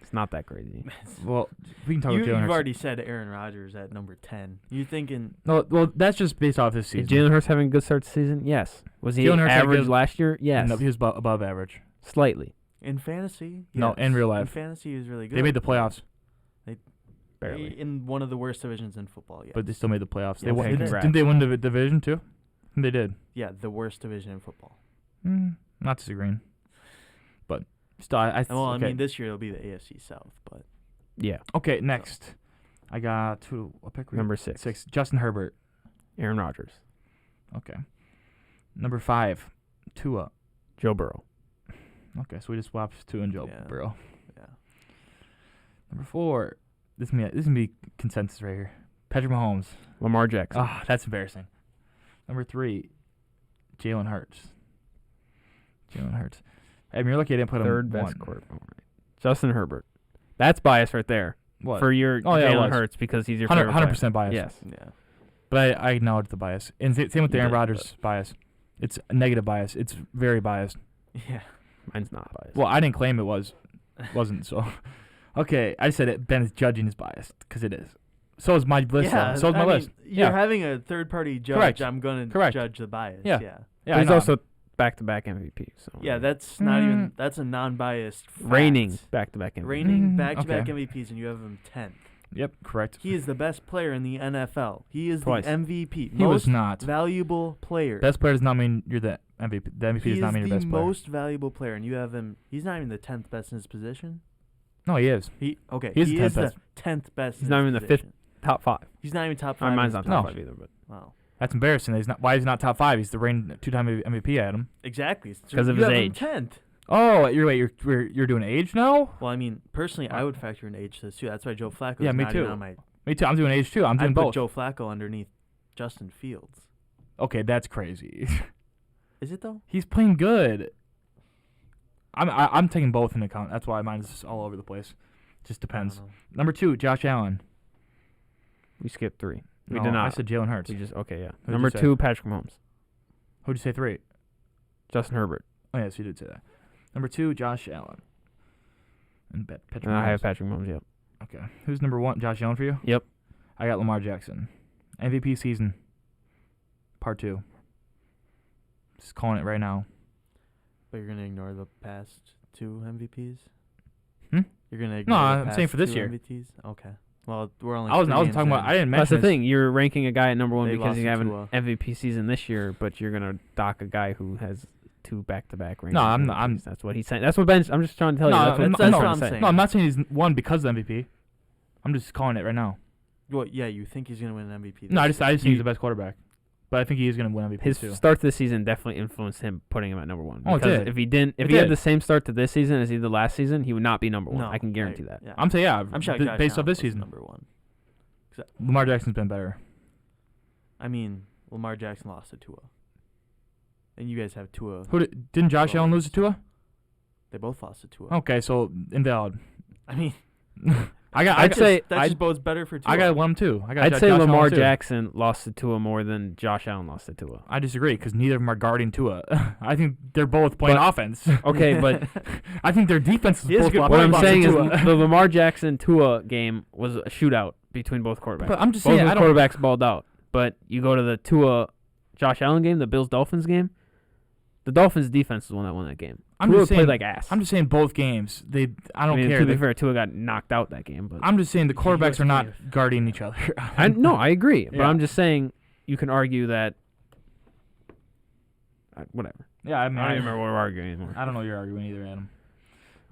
It's not that crazy. Well, we can talk about You've Jalen Hurts. already said Aaron Rodgers at number 10. You thinking? No, well, that's just based off this Is season. Jalen Hurts having a good start to the season? Yes. Was he Jalen Hurts had average good- last year? Yes. No, he was above average. Slightly. In fantasy? No, in real life. In fantasy, he was really good. They made the playoffs, Barely. In one of the worst divisions in football, yes. but they still made the playoffs. They Yes, won. they did. Didn't they win the division too? They did. Yeah, the worst division in football. Not disagreeing, but still, Well, I okay. mean, this year it'll be the AFC South, but Yeah. Okay, next, I got what pick? were you? Number 6. 6, Justin Herbert. Aaron Rodgers. Okay. Number 5, Tua. Joe Burrow. Okay, so we just swapped Tua and Joe Yeah. Burrow. yeah. Number 4, this is gonna be consensus right here. Patrick Mahomes. Lamar Jackson. Ah, that's embarrassing. Number 3, Jalen Hurts. Jalen Hurts. I mean, you're lucky I didn't put him Third one. best quarterback. All right. Justin Herbert. That's bias right there What? for your Oh, yeah, it Jalen was. Hurts because he's your favorite 100% bias. player. Yes. Yeah. But I acknowledge the bias. And same with the You Aaron did, Rodgers bias. It's a negative bias. It's very biased. Yeah. Mine's not biased. Well, I didn't claim it wasn't, so. Okay, I said it. Ben is judging his bias because it is. So is my list. yeah, though. So is my I mean, list. You're Yeah. having a third-party judge. Correct. I'm going to Correct. judge the bias. Yeah. Yeah. Yeah, But he's I know. also back-to-back MVP. So Yeah, that's not even. Mm. That's a non-biased fact. reigning back-to-back MVP. Reigning Mm, back-to-back okay. MVPs, and you have him 10th. Yep, correct. He is the best player in the NFL. He is Twice. the MVP. He was not. Valuable player. Best player does not mean you're the MVP. The MVP he does is not mean the you're best player. most valuable player, and you have him. He's not even the 10th best in his position. No, he is. He He's he the is 10th the best. 10th best. He's in not his even the position. Top 5. He's not even top 5. Mine's in not his top No. 5 either, but Wow. That's embarrassing. He's not. Why is he not top 5? He's the reigning 2-time MVP, Adam. Exactly. So 'Cause of you his have him age. 10th. Oh, you're doing age now? Well, I mean, personally, I would factor in age to this too. That's why Joe Flacco. Yeah, is me not even too. on my. Me too. I'm doing age too. I'm doing I'd put both. Joe Flacco underneath Justin Fields. Okay, that's crazy. Is it though? He's playing good. I'm taking both into account. That's why mine's just all over the place. Just I don't depends. know. Number 2, Josh Allen. we skipped 3. We No, did I not. said Jalen Hurts. We just okay, yeah. you Number say? 2, Patrick Mahomes. Who'd you say 3? Justin Herbert. Oh yes, you did say that. Number 2, Josh Allen. And Patrick And I have Mahomes. Patrick Mahomes, yep. Okay. Who's number 1? Josh Allen for you? Yep. I got Lamar Jackson. MVP season. Part 2. Just calling it right now. But you're gonna ignore the past 2 MVPs. Hmm? You're gonna No, ignore the I'm saying past for this 2 year. MVPs. Okay. Well, we're only. I wasn't 3 talking games about. in. I didn't That's mention the this. thing. You're ranking a guy at number 1 They because lost he's to having Tua. MVP season this year, but you're gonna dock a guy who has 2 back-to-back rings. No, I'm not- I'm- That's what he's saying. That's what Ben's. I'm just trying to tell No, you. That's what, that's Ben's what trying I'm to say. saying. No, I'm not saying he's won because of the MVP. I'm just calling it right now. Well, yeah, you think he's gonna win an MVP? No, I this just think year. he's the best quarterback. But I think he is going to win MVP His too. start to the season definitely influenced him putting him at number 1. Oh, it Because did. if he didn't, if It he had did. the same start to this season as he did last season, he would not be number 1. No, I can guarantee that. Yeah. I'm saying I'm shocked. Josh based off Allen this was season. number 1. Lamar Jackson's been better. I mean, Lamar Jackson lost to Tua, and you guys have Tua. Didn't Josh Well, Allen lose to Tua? They both lost to Tua. Okay, so invalid. I mean, I'd say that just bodes better for Tua. I got one too. I'd say Josh Allen Lamar too. Jackson lost to Tua more than Josh Allen lost to Tua. I disagree because neither of them are guarding Tua. I think they're both playing But- offense. Okay, but I think their defense is He is both good. blocked what I'm by saying is Tua. the Lamar Jackson Tua game was a shootout between both quarterbacks. But I'm just Both saying, of I the don't. quarterbacks balled out. But you go to the Tua Josh Allen game, the Bills Dolphins game. The Dolphins defense is the one that won that game. I'm Tua just saying. played like ass. I'm just saying both games. I don't mean, care. To be fair, Tua got knocked out that game, but I'm just saying the He was quarterbacks are not playing- guarding each other. I agree. But Yeah. I'm just saying you can argue that. Whatever. Yeah, I mean, I don't even remember what we're arguing anymore. I don't know what you're arguing either, Adam.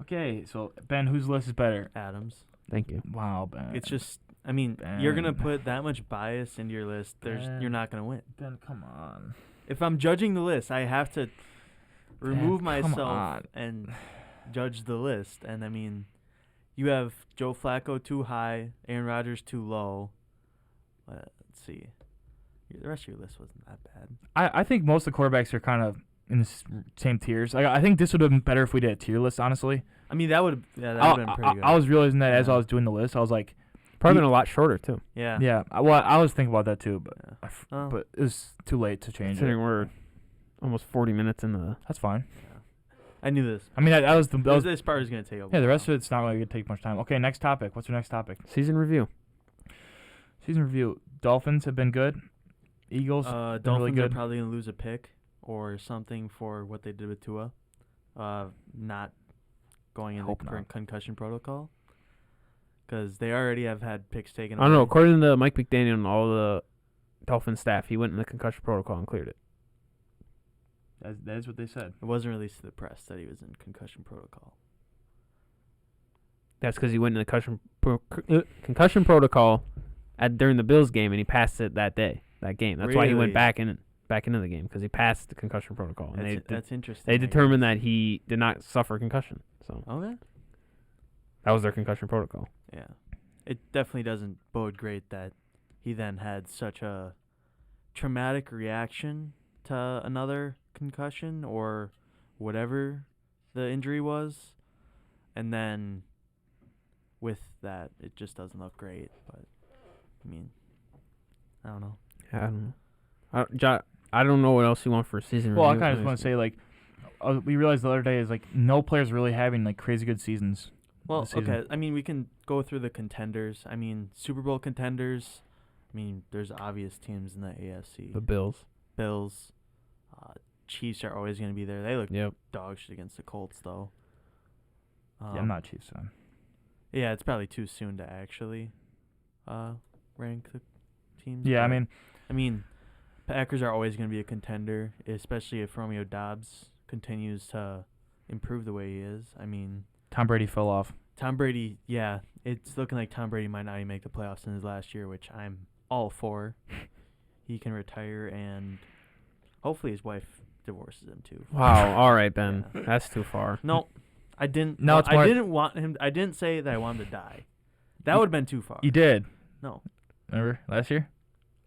Okay, so Ben, whose list is better? Adams. Thank you. Wow, Ben. It's just, I mean, you're gonna Ben. put that much bias into your list. Ben. You're not gonna win. Ben, come on. If I'm judging the list, I have to remove come myself on. and judge the list. And I mean, you have Joe Flacco too high, Aaron Rodgers too low. Let's see. The rest of your list wasn't that bad. I think most of the quarterbacks are kind of in the same tiers. I think this would have been better if we did a tier list, honestly. I mean, that would have been pretty good. I was realizing that as Yeah. I was doing the list. I was like, Probably You- been a lot shorter too. yeah. yeah. Well, I was thinking about that too, but Yeah. Oh. but it was too late to change Considering it. we're almost 40 minutes into the. That's fine. I knew this. I mean, that was the that was, This part is gonna take a yeah. The while. rest of it's not really gonna take much time. Okay, next topic. What's your next topic? Season review. Season review. Dolphins have been good. Eagles been Dolphins really are good. probably gonna lose a pick or something for what they did with Tua, not going in the Hope not. concussion protocol, because they already have had picks taken. I don't know. away. According to Mike McDaniel and all the Dolphin staff, he went in the concussion protocol and cleared it. That is what they said. It wasn't released to the press that he was in concussion protocol. That's because he went in the concussion protocol during the Bills game, and he passed it that game. That's why he went Really? back into the game, because he passed the concussion protocol. And That's interesting. they I guess. determined that he did not suffer concussion. So Okay. that was their concussion protocol. Yeah. It definitely doesn't bode great that he then had such a traumatic reaction to another concussion or whatever the injury was. And then with that, it just doesn't look great. But, I mean, I don't know. I don't know. I don't know what else you want for a season Well, I review. kind of just want to say like, we realized the other day is like no players really having like crazy good seasons. Well, this season. okay. I mean, we can go through the contenders. I mean, Super Bowl contenders. I mean, there's obvious teams in the AFC. the Bills. Bills, Chiefs are always going to be there. They look Yep. dog shit against the Colts, though. Yeah, I'm not a Chiefs fan. Yeah, it's probably too soon to actually rank the teams. Yeah, but, I mean, Packers are always going to be a contender, especially if Romeo Doubs continues to improve the way he is. I mean, Tom Brady fell off. Tom Brady, yeah, it's looking like Tom Brady might not even make the playoffs in his last year, which I'm all for. He can retire, and hopefully his wife divorces him too. Wow. All right, Ben. Yeah. That's too far. No, I didn't. No, it's more- I didn't want him. I didn't say that I want him to die. That would have been too far. You did. No. Remember last year?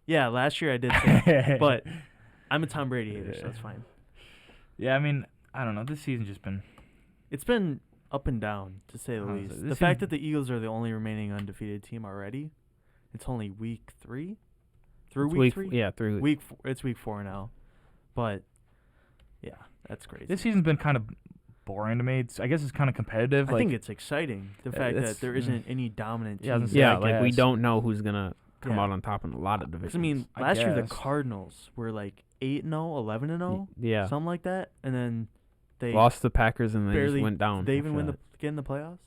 Yeah, last year I did say, but I'm a Tom Brady hater, so that's fine. Yeah, I mean, I don't know. This season's just been. It's been up and down, to say the Honestly, least. this The fact season- that the Eagles are the only remaining undefeated team already, it's only week 3? Through It's week 3? Yeah, 3 weeks. It's week 4 now. But, yeah, that's crazy. This season's been kind of boring to me. I guess it's kind of competitive. I think it's exciting, the fact it's- that there isn't any dominant Yeah, I was team. gonna Yeah, I like we guess. don't know who's gonna come Yeah. out on top in a lot of 'Cause, divisions. I mean, I last year the guess. Cardinals were like 8-0, 11-0, yeah, something like that, and then they lost the Packers and they just barely went down. They even after win that. get in the playoffs.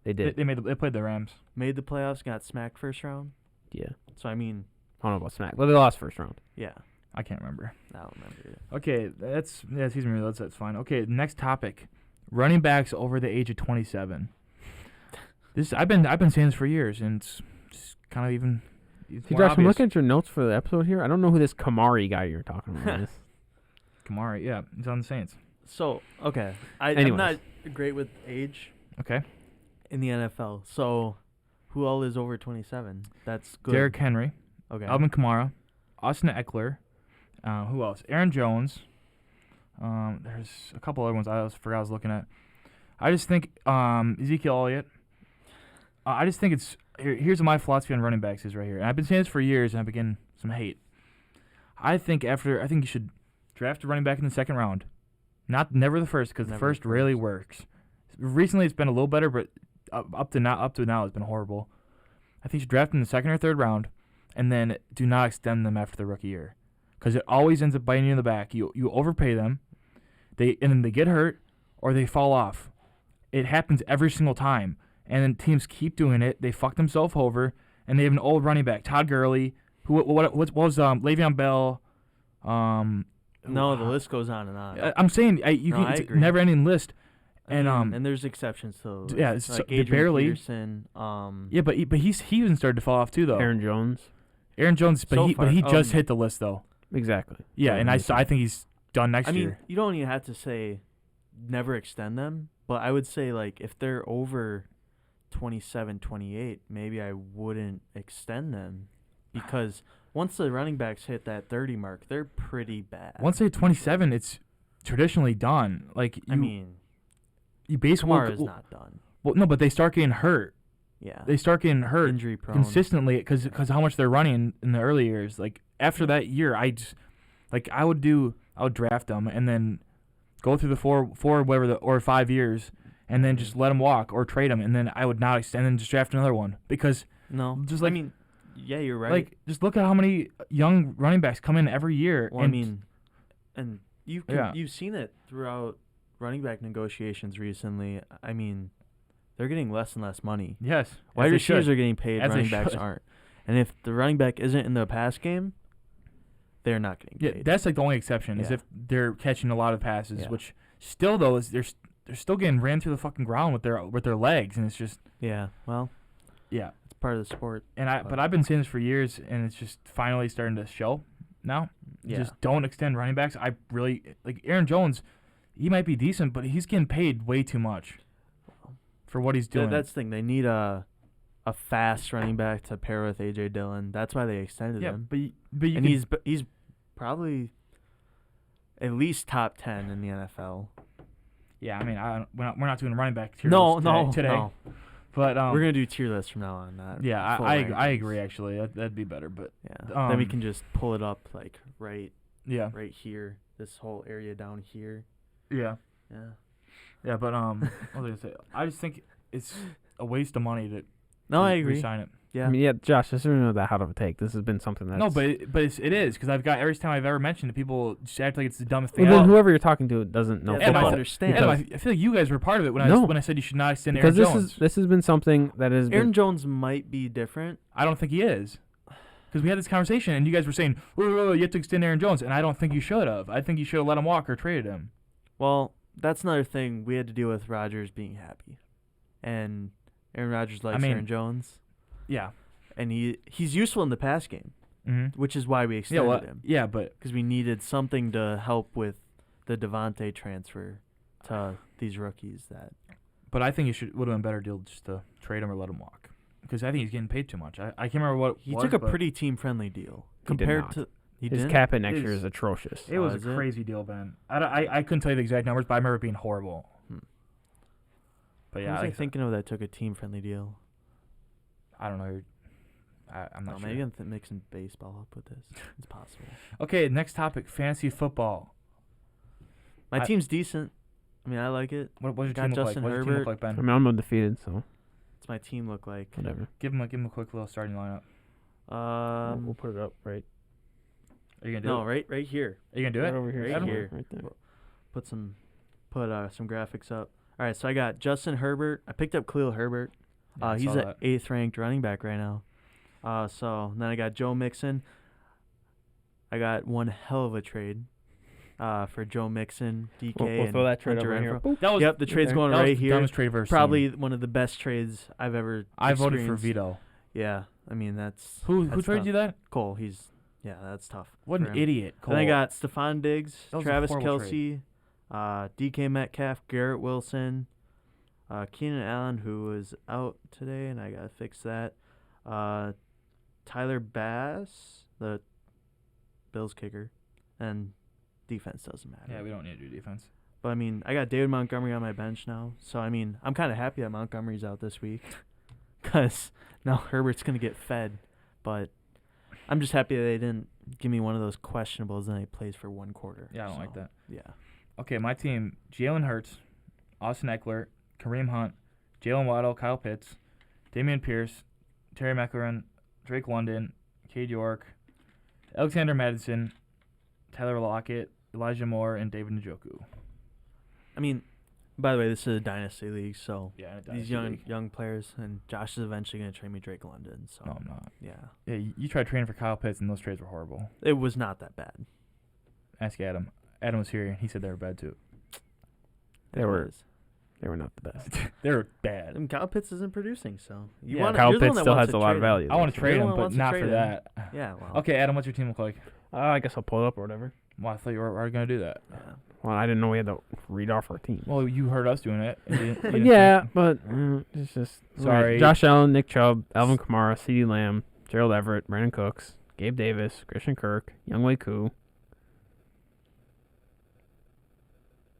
They did. They played the Rams. Made the playoffs, got smacked first round. Yeah, So I mean, I don't know about smack. Well, they lost first round. yeah, I can't remember. I don't remember it. Okay, season review. That's fine. Okay, next topic: running backs over the age of 27. This I've been saying this for years, and it's kind of even. It's See, more Josh, I'm obvious. looking at your notes for the episode here. I don't know who this Kamari guy you're talking about is. Kamari, yeah, he's on the Saints. So okay, I'm Anyways. not great with age Okay, in the NFL. So who all is over 27? That's good. Derrick Henry, Okay. Alvin Kamara, Austin Eckler, who else? Aaron Jones. There's a couple other ones I forgot I was looking at. I just think Ezekiel Elliott. I just think it's here's what my philosophy on running backs is right here, and I've been saying this for years, and I've been getting some hate. I think you should draft a running back in the second round, never the first, because the Never first the rarely first. works. Recently, it's been a little better, but up to now, it's been horrible. I think you should draft in the second or third round, and then do not extend them after the rookie year, because it always ends up biting you in the back. You overpay them, and then they get hurt or they fall off. It happens every single time, and then teams keep doing it. They fuck themselves over, and they have an old running back, Todd Gurley, who what was Le'Veon Bell. No, the list goes on and on. I'm saying I it's a agree. never-ending list. I And mean, and there's exceptions to the list. yeah, it's like they Adrian barely- Peterson. Yeah, but he even started to fall off too, though. Aaron Jones. Aaron Jones, but So he far, just hit the list though. Exactly. Yeah, and I think he's done next I mean, year. you don't even have to say never extend them, but I would say like if they're over 27, 28, maybe I wouldn't extend them because once the running backs hit that 30 mark, they're pretty bad. Once they hit 27, it's traditionally done. Like I mean, you basically Kamara's not done. Well, no, but they start getting hurt. Yeah, They start getting hurt injury prone. consistently because how much they're running in the early years. Like after that year, I would draft them and then go through the four whatever or 5 years and then just let them walk or trade them, and then I would not extend and just draft another one because No, just I like- mean, yeah, you're right. like just look at how many young running backs come in every year. Well, I and mean, and Yeah. you've seen it throughout running back negotiations recently. I mean, they're getting less and less money. yes, Wide as they receivers should. are getting paid, As they running backs should. aren't. And if the running back isn't in the pass game, they're not getting Yeah, paid. that's like the only exception is Yeah. if they're catching a lot of passes, Yeah. which still though is they're still getting ran through the fucking ground with their legs, and it's just Yeah, well, yeah. it's part of the sport. But I've been saying this for years, and it's just finally starting to show now. Yeah. Just don't extend running backs. I really like Aaron Jones. He might be decent, but he's getting paid way too much for what he's doing. That's the thing. They need a fast running back to pair with A.J. Dillon. That's why they extended yeah, him. but you And can- he's probably at least top 10 in the NFL. yeah. I mean, we're not doing running back tier No, list no, today. no. But We're going to do tier lists from now on. Not yeah, full I rankings. agree actually. That'd be better. But Yeah. Then we Um, can just pull it up like right here, this whole area down here. yeah. Yeah. Yeah, but what was I gonna say? I just think it's a waste of money to No, I agree. Resign it. Yeah. I mean, yeah, Josh, this isn't that hot of a take. This has been something that's... No, but it is because I've got every time I've ever mentioned it, people just act like it's the dumbest thing. Well, then ever. whoever you're talking to doesn't know Yeah, they Adam, don't football. understand. Adam, I feel like you guys were part of it when I No. when I said you should not extend Because Aaron Jones. this has been something that has Aaron been... Jones might be different. I don't think he is. Because we had this conversation and you guys were saying, whoa, you have to extend Aaron Jones, and I don't think you should have. I think you should have let him walk or traded him. Well, that's another thing we had to deal with Rodgers being happy. And Aaron Rodgers likes Aaron Jones. Yeah. And he's useful in the pass game, Mm-hmm. which is why we extended him. Yeah, but Because we needed something to help with the Devontae transfer to these rookies. I think it would have been a better deal just to trade him or let him walk. Because I think he's getting paid too much. I can't remember what He took a pretty team-friendly deal compared not. to. He His didn't? cap hit next year His- is atrocious. It was is a it? crazy deal, Ben. I couldn't tell you the exact numbers, but I remember it being horrible. But Who yeah, was I like, thinking of that took a team-friendly deal? I don't know. I'm not sure. Maybe I'm mixing baseball up with this. It's possible. Okay, next topic: fantasy football. My team's decent. I mean, I like it. What does your Got team look like? Justin What does your team look Herbert. like, Ben? I mean, I'm undefeated, so What's my team look like? whatever. Give him a quick little starting lineup. We'll put it up right Are you gonna do No, it? right here. Are you gonna do right it? over here. Right Adam. here. Right there. Put some graphics up. All right, so I got Justin Herbert. I picked up Khalil Herbert. Yeah, I He's saw an that. 8th ranked running back right now. So then I got Joe Mixon. I got one hell of a trade for Joe Mixon, DK, We'll and throw that trade Hunter over here. Renfrow. Boop. That was Yep, the trade's there. going that was right the here. dumbest trade I've ever Probably seen. one of the best trades I've ever I voted for experienced. veto. Yeah, I mean that's Who that's traded tough. you that? Cole. That's tough. What for an him. idiot! Cole. Then I got Stephon Diggs, That was a Travis horrible Kelce, DK Metcalf, Garrett Wilson, Keenan Allen, who was out today, and I gotta fix that. Tyler Bass, the Bills kicker, and defense doesn't matter. Yeah, we don't need to do defense. But I mean, I got David Montgomery on my bench now, so I mean, I'm kind of happy that Montgomery's out this week, because now Herbert's gonna get fed. But I'm just happy that they didn't give me one of those questionables and he plays for one quarter. Yeah, I don't like So, that. Yeah. Okay, my team: Jalen Hurts, Austin Eckler, Kareem Hunt, Jalen Waddle, Kyle Pitts, Damian Pierce, Terry McLaurin, Drake London, Cade York, Alexander Madison, Tyler Lockett, Elijah Moore, and David Njoku. I mean, by the way, this is a dynasty league, so Yeah, these young players, and Josh is eventually going to trade me Drake London. So No, I'm not. yeah, Yeah, you tried trading for Kyle Pitts, and those trades were horrible. it was not that bad. Ask Adam. Adam was here, and he said they were bad too. They It were was. they were not the best. They were bad. And Kyle Pitts isn't producing, so Yeah, Kyle you're the one Pitts that still wants has to a lot of trade him. value. I want to though, trade You're the him, one but wants to not trade for him. that. Yeah, well. Okay, Adam, what's your team look like? I guess I'll pull it up or whatever. Well, I thought you were already going to do that. Yeah. Well, I didn't know we had to read off our team. Well, you heard us doing it. and you didn't Yeah, think- but it's just Sorry. Josh Allen, Nick Chubb, Alvin Kamara, CeeDee Lamb, Gerald Everett, Brandon Cooks, Gabe Davis, Christian Kirk, Younghoe Koo.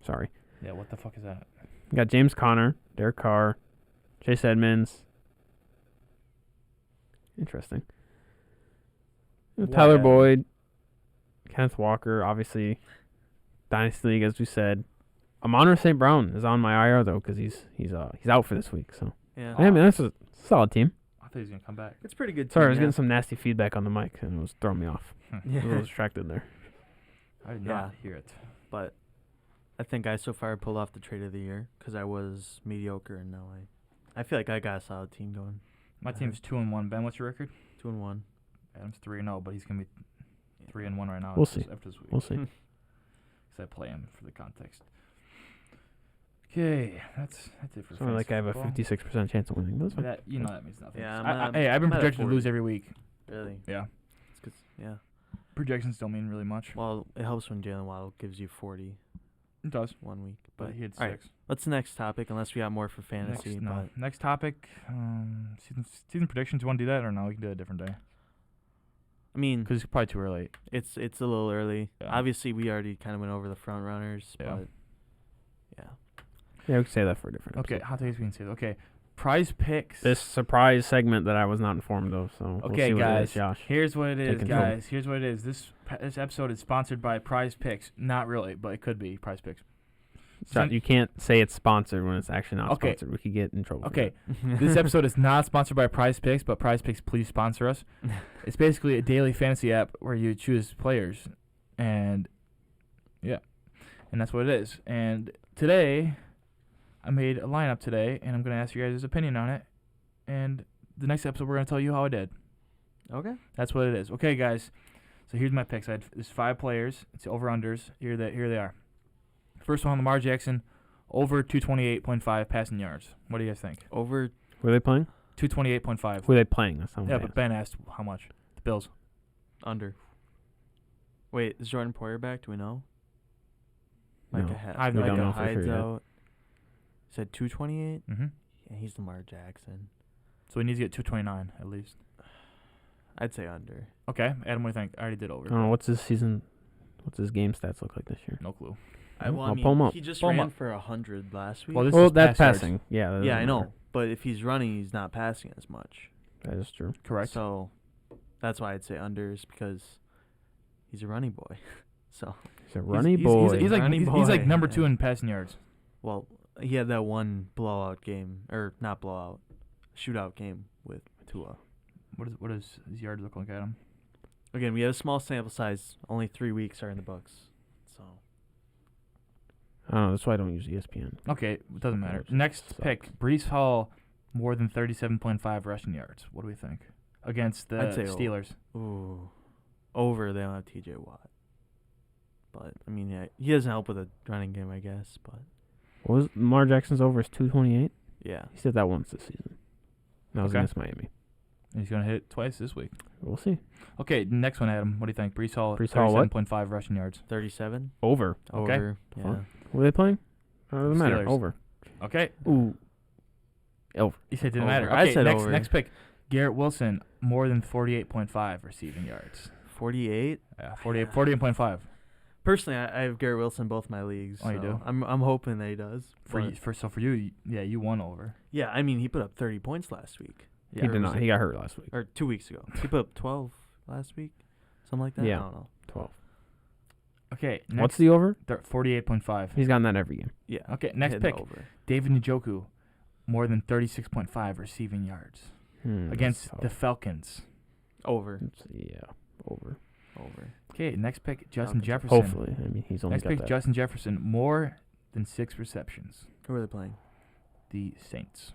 Sorry. Yeah, what the fuck is that? We got James Conner, Derek Carr, Chase Edmonds. Interesting. Tyler Whatever. Boyd, Kenneth Walker, obviously Dynasty League, as we said. Amon St. Brown is on my IR though because he's out for this week. So Yeah. I mean that's a solid team. I thought he was going to come back. It's pretty good. Sorry, I team, was yeah. getting some nasty feedback on the mic and it was throwing me off. I was a little Yeah. distracted there. I did Yeah. not hear it. But I think I so far pulled off the trade of the year because I was mediocre, and now I feel like I got a solid team going. My team's 2-1. Ben, what's your record? 2-1. Adam's 3-0, but he's going to be 3-1 right now. We'll see. After this week. We'll see. Because I play him for the context. Okay, that's it for So like I have a football. 56% chance of winning. That's fine. That that means nothing. Yeah, Hey, I've been I'm at a projected to 40. lose every week. Really? Yeah, It's 'cause- yeah. projections don't mean really much. Well, it helps when Jalen Waddle gives you 40 It does, 1 week. but But he had all right, 6. what's the next topic? Unless we got more for fantasy. Next topic. Season predictions. You want to do that or no? We can do it a different day I mean, because it's probably too early. it's a little early. Yeah. Obviously, we already kind of went over the front runners, Yeah. but yeah. Yeah, we can say that for a different Okay, episode. hot takes we can say. Okay, Prize Picks. This surprise segment that I was not informed of. So we'll Okay, see what it is, guys. Josh. Here's what it is, Take control. guys. Here's what it is. This episode is sponsored by Prize Picks. Not really, but it could be Prize Picks. So you can't say it's sponsored when it's actually not Okay. sponsored. We could get in trouble. for Okay, that. this episode is not sponsored by Prize Picks, but Prize Picks, please sponsor us. It's basically a daily fantasy app where you choose players, and that's what it is. And today, I made a lineup today, and I'm gonna ask you guys' opinion on it. And the next episode, we're gonna tell you how I did. Okay. That's what it is. Okay, guys. So here's my picks. There's 5 players. It's over-unders. Here they are. First one, Lamar Jackson, over 228.5 passing yards. What do you guys think? Over. Who are they playing? 228.5. Who are they playing? That's not what Yeah, I but asked. Ben asked how much. The Bills. Under. Wait, is Jordan Poyer back? Do we know? No. I We don't don't know know Micah for sure Hyde's yet. out. Said 228. Mm-hmm. Yeah, he's Lamar Jackson. So he needs to get 229 at least. I'd say under. Okay, Adam, what do you think? I already did over. I don't know. What's his season? What's his game stats look like this year? No clue. I'll pull him up. He just Pull him ran up. for 100 last week. Well, this Well, is that's pass yards. passing. Yeah. that yeah, I doesn't know. matter. But if he's running, he's not passing as much. That is true. Correct. So that's why I'd say under is because he's a running boy. So, He's a runny he's, boy. He's like Runny he's like boy. number 2 in passing yards. well, he had that one blowout game, or not blowout, shootout game with Tua. What does his yards look like, Adam? Again, we have a small sample size. Only 3 weeks are in the books. So, I don't know. That's why I don't use ESPN. Okay, it doesn't matter. Yards Next suck. pick, Brees Hall, more than 37.5 rushing yards. What do we think? Against the I'd say Steelers. ooh, over. They don't have T.J. Watt. But I mean, yeah, he doesn't help with a running game, I guess. But What was Lamar Jackson's over is 228? yeah, He said that once this season. That was Okay. against Miami. And he's going to hit it twice this week. We'll see. Okay, next one, Adam. What do you think? Brees Hall, Brees Hall what? 37.5 rushing yards. 37 Over. Okay. over. Yeah. Fine. Who are they playing? Doesn't matter. Steelers. Over. Okay. Ooh. Over. You said it didn't Over. matter. I Okay, said next over. next pick, Garrett Wilson, more than 48.5 receiving yards. 48. Yeah, 48.5. Personally, I have Garrett Wilson in both my leagues. Oh, you so do? I'm hoping that he does. For but- you, for you, yeah, you won over. yeah, I mean, he put up 30 points last week. He Yeah. did not. He got hurt last week. Or 2 weeks ago. He put up 12 last week. Something like that. Yeah. I don't know. 12. Okay, next, What's the over? 48.5. He's gotten that every game. Yeah. Okay, next hitting pick, Over. David Njoku, more than 36.5 receiving yards against the Falcons. Over. Yeah. Over. Over. Okay, next pick, Justin Falcons. Jefferson. Hopefully. I mean, he's only Next got pick, that. Justin Jefferson, more than 6 receptions. Who are they playing? The Saints.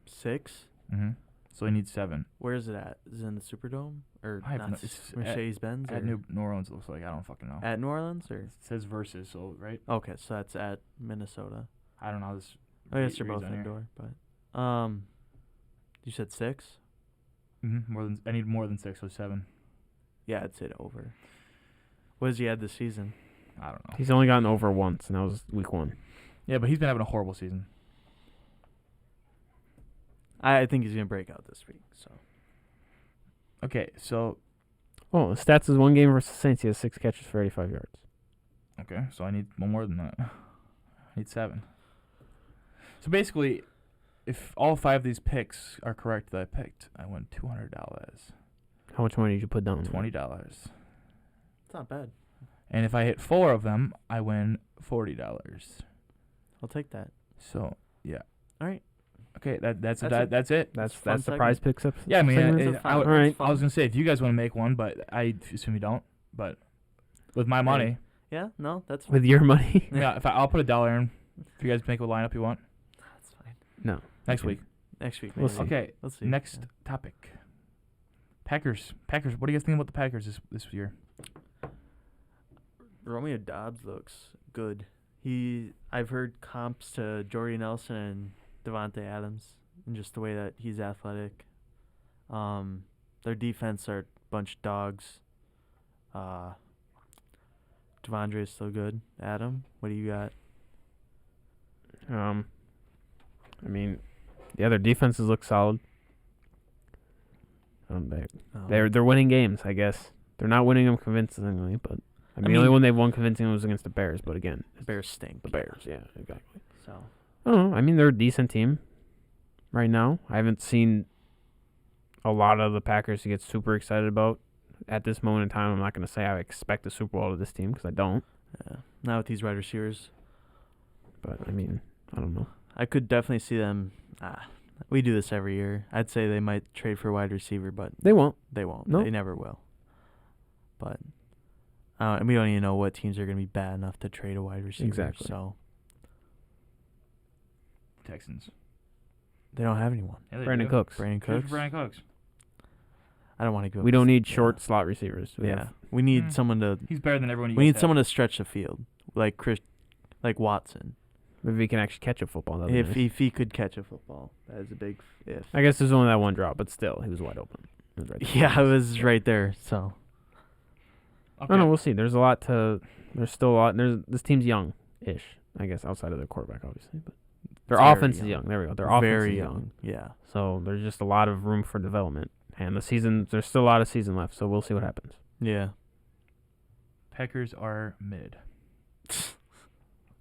6? Mm-hmm. So he needs 7. Where is it at? Is it in the Superdome? Or I have not? no- it's Mercedes-Benz? At or New Orleans, it looks like. I don't fucking know. at New Orleans? Or It says versus, so right? okay, so that's at Minnesota. I don't know how this. I guess they're reads both on here. indoor, but you said 6? More than I need more than 6, so 7. Yeah, I'd say over. What has he had this season? I don't know. He's only gotten over once, and that was week 1. Yeah, but he's been having a horrible season. I think he's gonna break out this week. So Okay, so Oh, the stats is 1 game versus the Saints. He has 6 catches for 85 yards. I need one more than that. I need 7. So basically, if all 5 of these picks are correct that I picked, I win $200. How much money did you put down? $20. it's not bad. And if I hit 4 of them, I win $40. I'll take that. So yeah. All right. Okay, that's That's it. it. That's it. That's Fun the prize picks up. Yeah, I mean, segment? I would- All right. I was gonna say if you guys want to make one, but I assume you don't. But with my money, Yeah. No, that's With your money? yeah, I'll put $1 in. If you guys make what lineup you want that's fine. No. next Okay. week. Next week. We'll maybe. see. Okay, Let's see. next Yeah. topic. Packers. What do you guys think about the Packers this year? Romeo Dobbs looks good. I've heard comps to Jordy Nelson and Devontae Adams, and just the way that he's athletic. Their defense are a bunch of dogs. Devondre is still good. Adam, what do you got? I mean, the other defenses look solid. They're winning games, I guess. They're not winning them convincingly, but I mean, the only mean- one they've won convincingly was against the Bears. But again, The Bears stink. the Bears. Yeah, exactly. So I don't know. I mean, they're a decent team right now. I haven't seen a lot of the Packers to get super excited about at this moment in time. I'm not going to say I expect a Super Bowl out of this team because I don't. now with these wide receivers, But I mean, I don't know. I could definitely see them. We do this every year. I'd say they might trade for a wide receiver, but They won't. they won't. Nope. They never will. But and we don't even know what teams are going to be bad enough to trade a wide receiver. Exactly. So Texans. they don't have anyone. Yeah, they Brandon do. Cooks. Brandon Trade for Cooks. Brandon Cooks. I don't want to go. We don't need yeah. short slot receivers. We need Mm. someone to. He's better than everyone. We need someone to stretch the field, like like Watson. Maybe he can actually catch a football. That'd be If nice. he could catch a football, that is a big if. I guess there's only that one drop, but still, he was wide open. It was right there. Yeah, I was right there. So Okay. I don't know. We'll see. There's a lot to. There's still a lot. This team's young-ish, I guess, outside of their quarterback, obviously. But their Very offense is young. young. There we go. Their offense very is young. Yeah. So there's just a lot of room for development. And there's still a lot of season left. So we'll see what happens. Yeah. Packers are mid.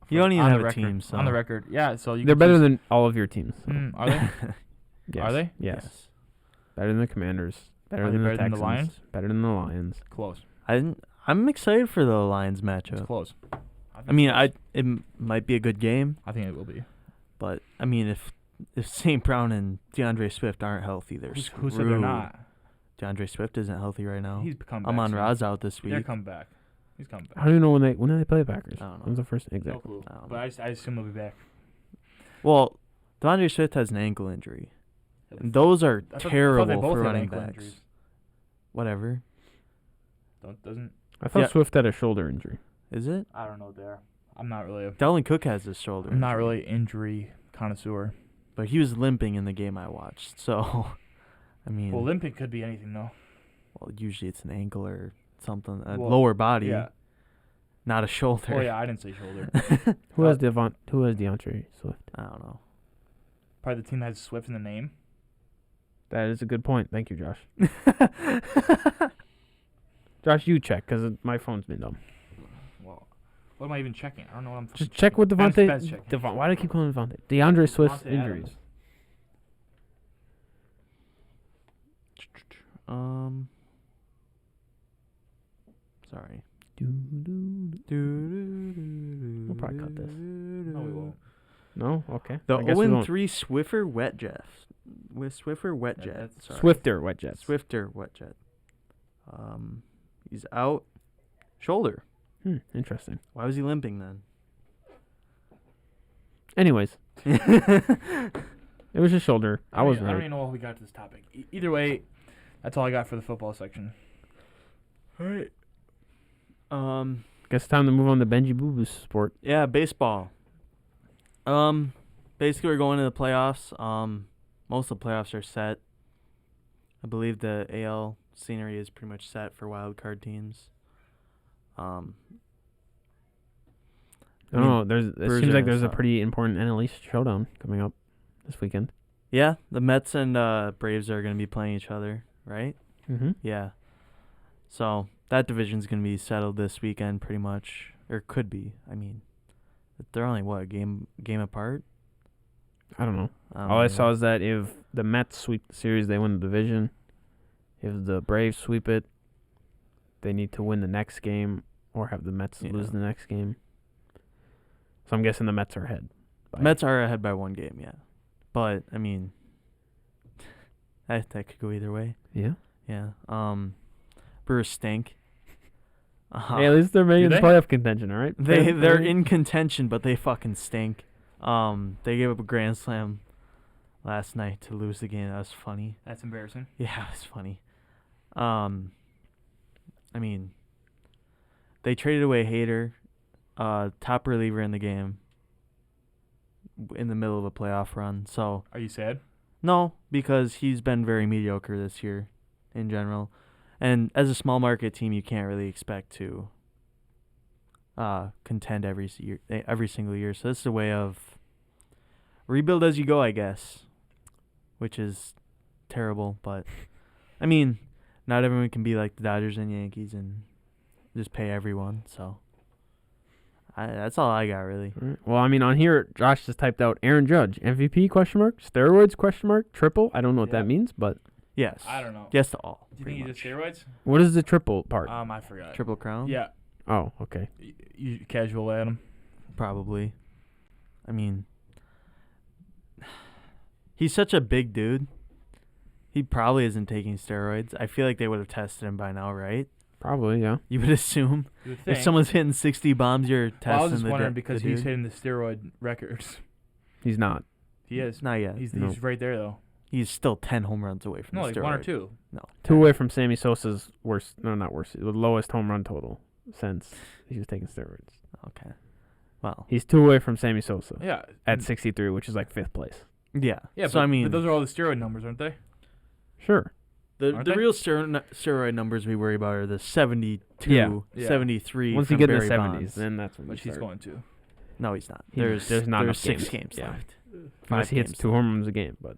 You don't even On have the a record. team, so On the record, yeah. So you They're could better choose- than all of your teams. So. Are they? Yes. Are they? Yes. Better than the Commanders. Better Are they than the better than the Texans. Lions? Better than the Lions. Close. I'm excited for the Lions It's matchup. close. I mean, it might be a good game, I think it will be. but I mean, if St. Brown and DeAndre Swift aren't healthy, they're Who said they're not? DeAndre Swift isn't healthy right now. He's come back. Amon soon. Ra's out this They're week. coming back. He's coming back. How do you know when do they play the Packers? I don't know. When's the first No exactly? clue. I don't But I assume he'll be back. Well, DeAndre Swift has an ankle injury. And those are I thought they terrible both for had running ankle backs. injuries. Whatever. Doesn't I thought Yeah. Swift had a shoulder injury. Is it? I don't know there. I'm not really. Dalvin Cook has his shoulder. I'm not injury, really injury connoisseur. But he was limping in the game I watched. So, I mean, Well, limping could be anything though. usually it's an ankle or something, a Well, lower body, Yeah. not a shoulder. Oh yeah, I didn't say shoulder. Who has DeAndre Swift? I don't know. Probably the team that has Swift in the name. That is a good point. Thank you, Josh. Josh, you check because my phone's been dumb. Well, what am I even checking? I don't know what I'm. Just check with Ben's Devontae. checking. Why do I keep calling him Devontae? DeAndre Swift's Devontae injuries. Adams. Sorry. We'll probably cut this. No, we won't. No? Okay. The I guess we won't. 0-3 Swiffer wet jet. With Swiffer wet Yeah, jet. that's- Sorry. Swifter wet jets. Swifter wet jet. He's out. Shoulder. Interesting. Why was he limping then? Anyways, it was his shoulder. I was I don't right. even know how we got to this topic. Either way, that's all I got for the football section. All right. Guess it's time to move on to Benji Boo Boo's sport. Yeah, baseball. Basically we're going to the playoffs. Most of the playoffs are set. I believe the AL scenery is pretty much set for wild card teams. I don't know. It Brewers seems are like gonna there's a suck. pretty important NL East showdown coming up this weekend. Yeah, the Mets and Braves are going to be playing each other, right? Mm-hmm. Yeah. So that division's going to be settled this weekend pretty much, or could be. I mean, they're only, what, a game apart? I don't know. don't All I know. saw is that if the Mets sweep the series, they win the division. If the Braves sweep it, they need to win the next game or have the Mets Yeah. lose the next game. So I'm guessing the Mets are ahead. Mets are ahead by one game, yeah. But, I mean, that could go either way. Yeah. Yeah. Brewers stink. Hey, at least they're making they? playoff contention, all right? They're in contention, but they fucking stink. They gave up a grand slam last night to lose the game. That was funny. That's embarrassing. Yeah, it was funny. I mean, they traded away Hader, top reliever in the game, in the middle of a playoff run. So Are you sad? no, because he's been very mediocre this year, in general, and as a small market team, you can't really expect to contend every single year. So this is a way of rebuild as you go, I guess, which is terrible. But I mean, not everyone can be like the Dodgers and Yankees and just pay everyone. So that's all I got really. All right. Well, I mean, on here, Josh just typed out Aaron Judge, MVP, question mark, steroids, question mark, triple. I don't know what Yeah. that means, but Yes. I don't know. Yes to all. Do you pretty think he did much. steroids? what is the triple part? I forgot. Triple Crown? Yeah. Oh, okay. You casual Adam. Probably. I mean, he's such a big dude. He probably isn't taking steroids. I feel like they would have tested him by now, right? Probably, yeah. You would assume You would if think. someone's hitting 60 bombs, you're testing Well, I was just the wondering the because he's dude. hitting the steroid records. He's not. He is. Not yet. He's No. right there though. He's still 10 home runs away from No, the like steroid. 1 or 2. No. 2 away from Sammy Sosa's worst. No, not worst. The lowest home run total since he was taking steroids. Okay. Well, He's 2 away from Sammy Sosa Yeah. at 63, which is like 5th place. yeah. Yeah, So, but, I mean, but those are all the steroid numbers, aren't they? Sure. aren't the they? real steroid numbers we worry about are the 72, Yeah. Yeah. 73 Once you from get in the Barry 70s, Bonds. then that's when Which you he's start. going to. No, he's not. There's not enough 6 games. games Yeah. left. Unless 5 he hits games 2 left. home runs a game, but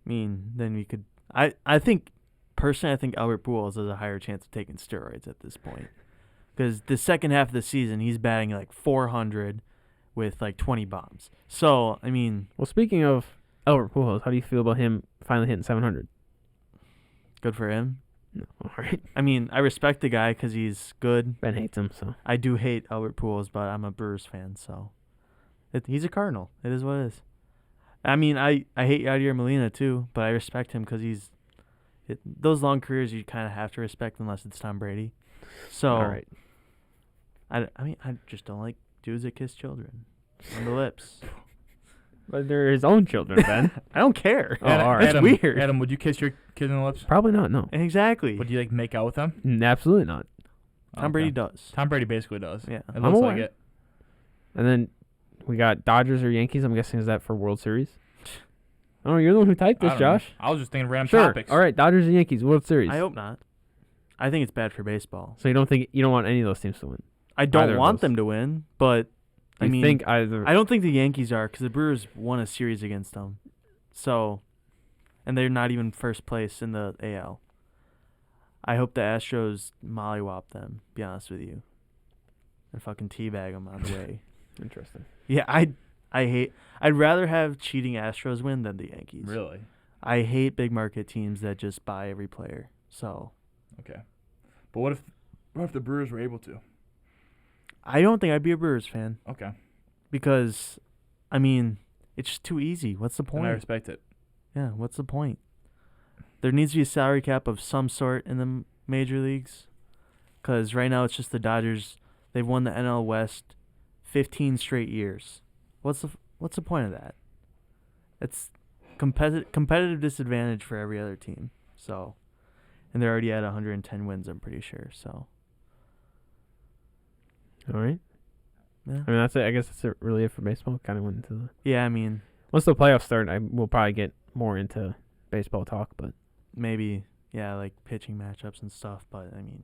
I mean, then we could. I think personally, I think Albert Pujols has a higher chance of taking steroids at this point, because the second half of the season he's batting like 400 with like 20 bombs. So I mean, well, speaking of Albert Pujols, how do you feel about him finally hitting 700? good for him. No, all right. I mean, I respect the guy because he's good. Ben hates him, so I do hate Albert Pujols, but I'm a Brewers fan, so he's a Cardinal. It is what it is. I mean, I hate Yadier Molina too, but I respect him because those long careers you kind of have to respect unless it's Tom Brady. So all right. I mean, I just don't like dudes that kiss children on the lips. But they're his own children, Ben. I don't care. Oh, all right. That's Adam, weird. Adam, would you kiss your kid on the lips? Probably not. No, Exactly. Would you like make out with them? Absolutely not. Tom Brady does. Tom Brady basically does. Yeah. It I'm looks like aware. it. And then we got Dodgers or Yankees. I'm guessing is that for World Series? Oh, you're the one who typed I this, don't know. Josh. I was just thinking random Sure. topics. All right, Dodgers and Yankees World Series. I hope not. I think it's bad for baseball. So you don't want any of those teams to win? I Either don't of want those. them to win, but I You mean, think either? I don't think the Yankees are, because the Brewers won a series against them. So, and they're not even first place in the AL. I hope the Astros mollywop them, be honest with you. And fucking teabag them on the way. Interesting. Yeah, I'd rather have cheating Astros win than the Yankees. Really? I hate big market teams that just buy every player. So, Okay. But what if the Brewers were able to? I don't think I'd be a Brewers fan. Okay. Because, I mean, it's just too easy. What's the And point? I respect it. Yeah, what's the point? There needs to be a salary cap of some sort in the major leagues. Because right now it's just the Dodgers. They've won the NL West 15 straight years. What's the point of that? It's competitive disadvantage for every other team. So, and they're already at 110 wins, I'm pretty sure. So, All right. yeah. I mean, that's it. I guess that's really it for baseball. Kind of went into the Yeah, I mean, once the playoffs start, we'll probably get more into baseball talk. But maybe, yeah, like pitching matchups and stuff. But, I mean,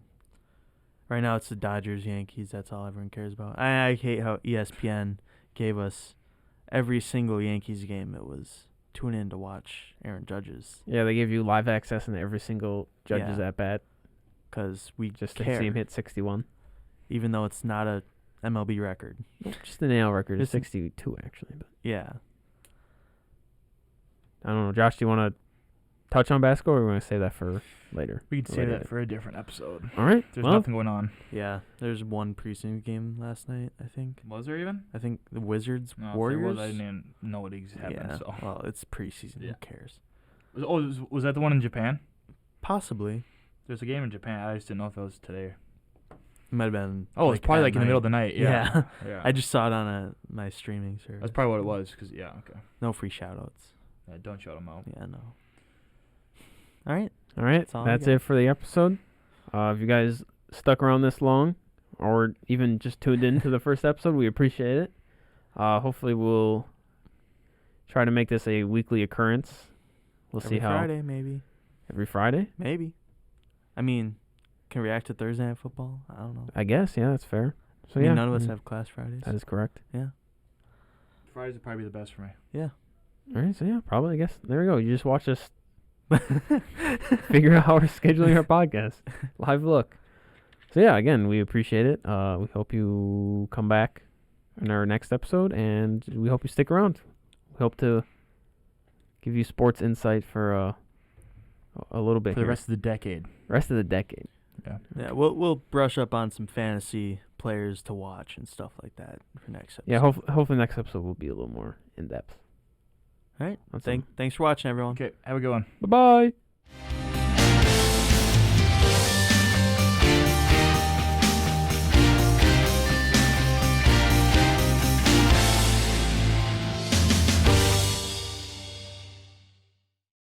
right now it's the Dodgers, Yankees. That's all everyone cares about. I hate how ESPN gave us every single Yankees game. It was tune in to watch Aaron Judge's yeah, they give you live access in every single Judge's Yeah. at bat because we just to care, see him hit 61. even though it's not a MLB record. Just an AL record is Listen. 62 actually. But Yeah. I don't know, Josh. Do you want to touch on basketball, or are we going to save that for later? We could Or say later? that for a different episode. All right. There's well, nothing going on. Yeah. There's one preseason game last night, I think. Was there even? I think the Wizards, No, Warriors. If there was, I didn't even know it happened. Yeah. So. Well, it's preseason. Yeah. Who cares? Was that the one in Japan? Possibly. There's a game in Japan. I just didn't know if it was today. It might have been. Oh, it's probably like in the middle of the night. Yeah. Yeah. I just saw it on my streaming service. That's probably what it was. Okay. No free shoutouts. Yeah, don't shout them out. Yeah, no. All right. all right. That's all I That's got. it for the episode. If you guys stuck around this long, or even just tuned into the first episode, we appreciate it. Hopefully, we'll try to make this a weekly occurrence. We'll Every see how Friday, maybe. every Friday. Maybe. I mean, can react to Thursday Night Football? I don't know. I guess. Yeah, that's fair. So I mean, yeah, none of us have class Fridays. That is correct. Yeah. Fridays would probably be the best for me. Yeah. All right. So yeah, probably. I guess there we go. You just watch us figure out how we're scheduling our podcast. Live look. So yeah, again, we appreciate it. We hope you come back in our next episode, and we hope you stick around. We hope to give you sports insight for a little bit For the here. rest of the decade. Rest of the decade. Yeah, we'll brush up on some fantasy players to watch and stuff like that for next episode. Yeah, hopefully next episode will be a little more in depth. All right. That's all. Thanks for watching, everyone. Okay, have a good one. Bye bye.